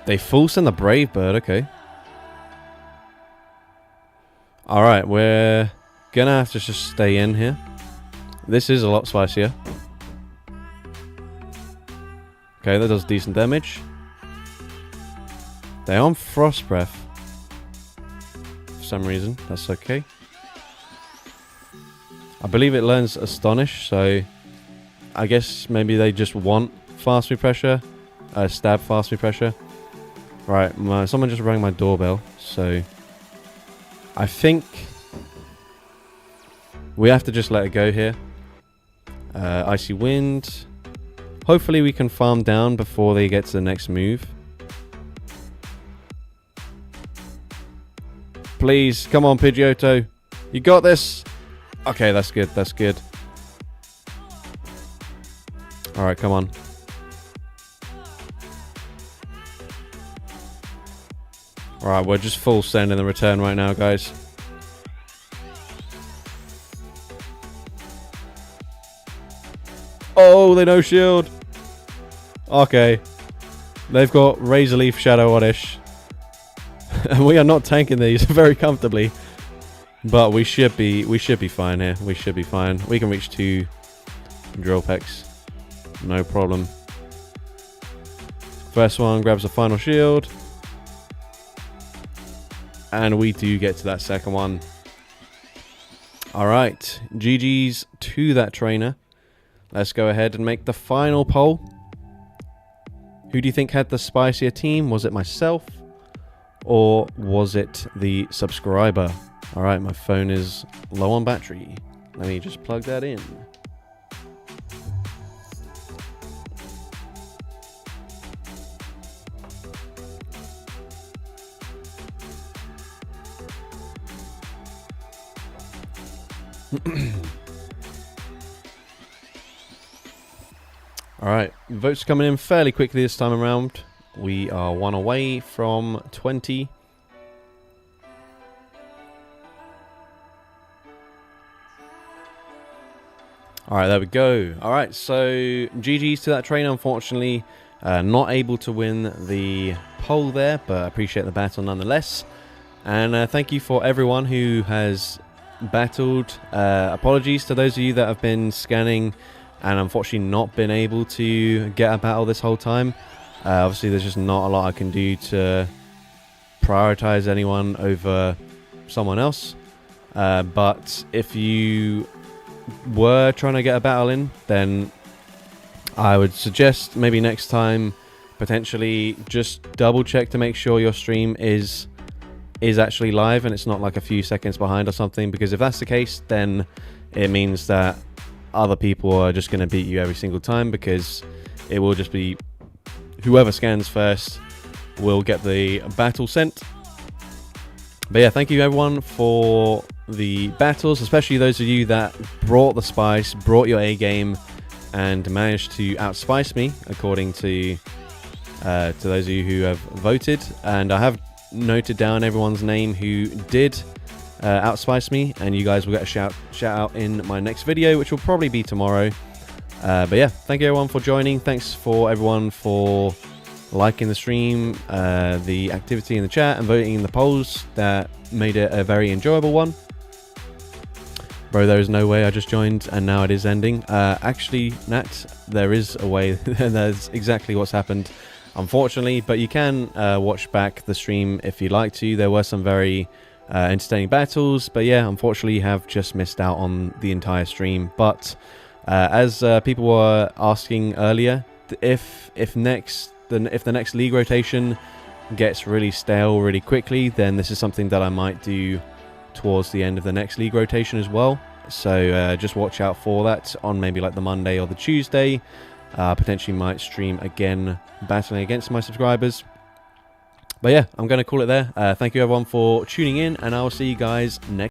They full send the Brave Bird, okay. Alright, we're gonna have to just stay in here. This is a lot spicier. Okay, that does decent damage. They're on Frost Breath. For some reason, that's okay. I believe it learns Astonish, so I guess maybe they just want fast move pressure. Stab fast move pressure. Right, someone just rang my doorbell, so I think we have to just let it go here. Icy Wind. Hopefully we can farm down before they get to the next move. Please, come on, Pidgeotto. You got this. Okay, that's good. That's good. All right, come on. All right, we're just full send in the return right now, guys. Oh, they no shield. Okay. They've got Razor Leaf, Shadow Oddish. And we are not tanking these very comfortably. But we should be fine here. We should be fine. We can reach 2 Drill Pecks. No problem. First one grabs a final shield. And we do get to that second one. Alright. GG's to that trainer. Let's go ahead and make the final poll. Who do you think had the spicier team? Was it myself? Or was it the subscriber? Alright, my phone is low on battery. Let me just plug that in. Alright, votes coming in fairly quickly this time around. We are 1 away from 20. Alright, there we go. Alright, so GG's to that trainer, unfortunately. Not able to win the poll there, but I appreciate the battle nonetheless. And thank you for everyone who has battled. Apologies to those of you that have been scanning and unfortunately not been able to get a battle this whole time. Obviously, there's just not a lot I can do to prioritize anyone over someone else. But if you were trying to get a battle in, then I would suggest maybe next time potentially just double check to make sure your stream is actually live and it's not like a few seconds behind or something, because if that's the case, then it means that other people are just going to beat you every single time, because it will just be whoever scans first will get the battle sent. But yeah, thank you everyone for the battles, especially those of you that brought the spice, brought your A game, and managed to outspice me, according to those of you who have voted. And I have noted down everyone's name who did outspice me, and you guys will get a shout out in my next video, which will probably be tomorrow. But yeah, thank you everyone for joining. Thanks for everyone for liking the stream, the activity in the chat, and voting in the polls. That made it a very enjoyable one. Bro, there is no way. I just joined and now it is ending. Actually, Nat, there is a way. That's exactly what's happened, unfortunately. But you can watch back the stream if you'd like to. There were some very entertaining battles. But yeah, unfortunately, you have just missed out on the entire stream. But as people were asking earlier, if the next league rotation gets really stale really quickly, then this is something that I might do towards the end of the next league rotation as well. So just watch out for that on maybe like the Monday or the Tuesday. Potentially might stream again battling against my subscribers. But yeah, I'm going to call it there. Thank you everyone for tuning in, and I will see you guys next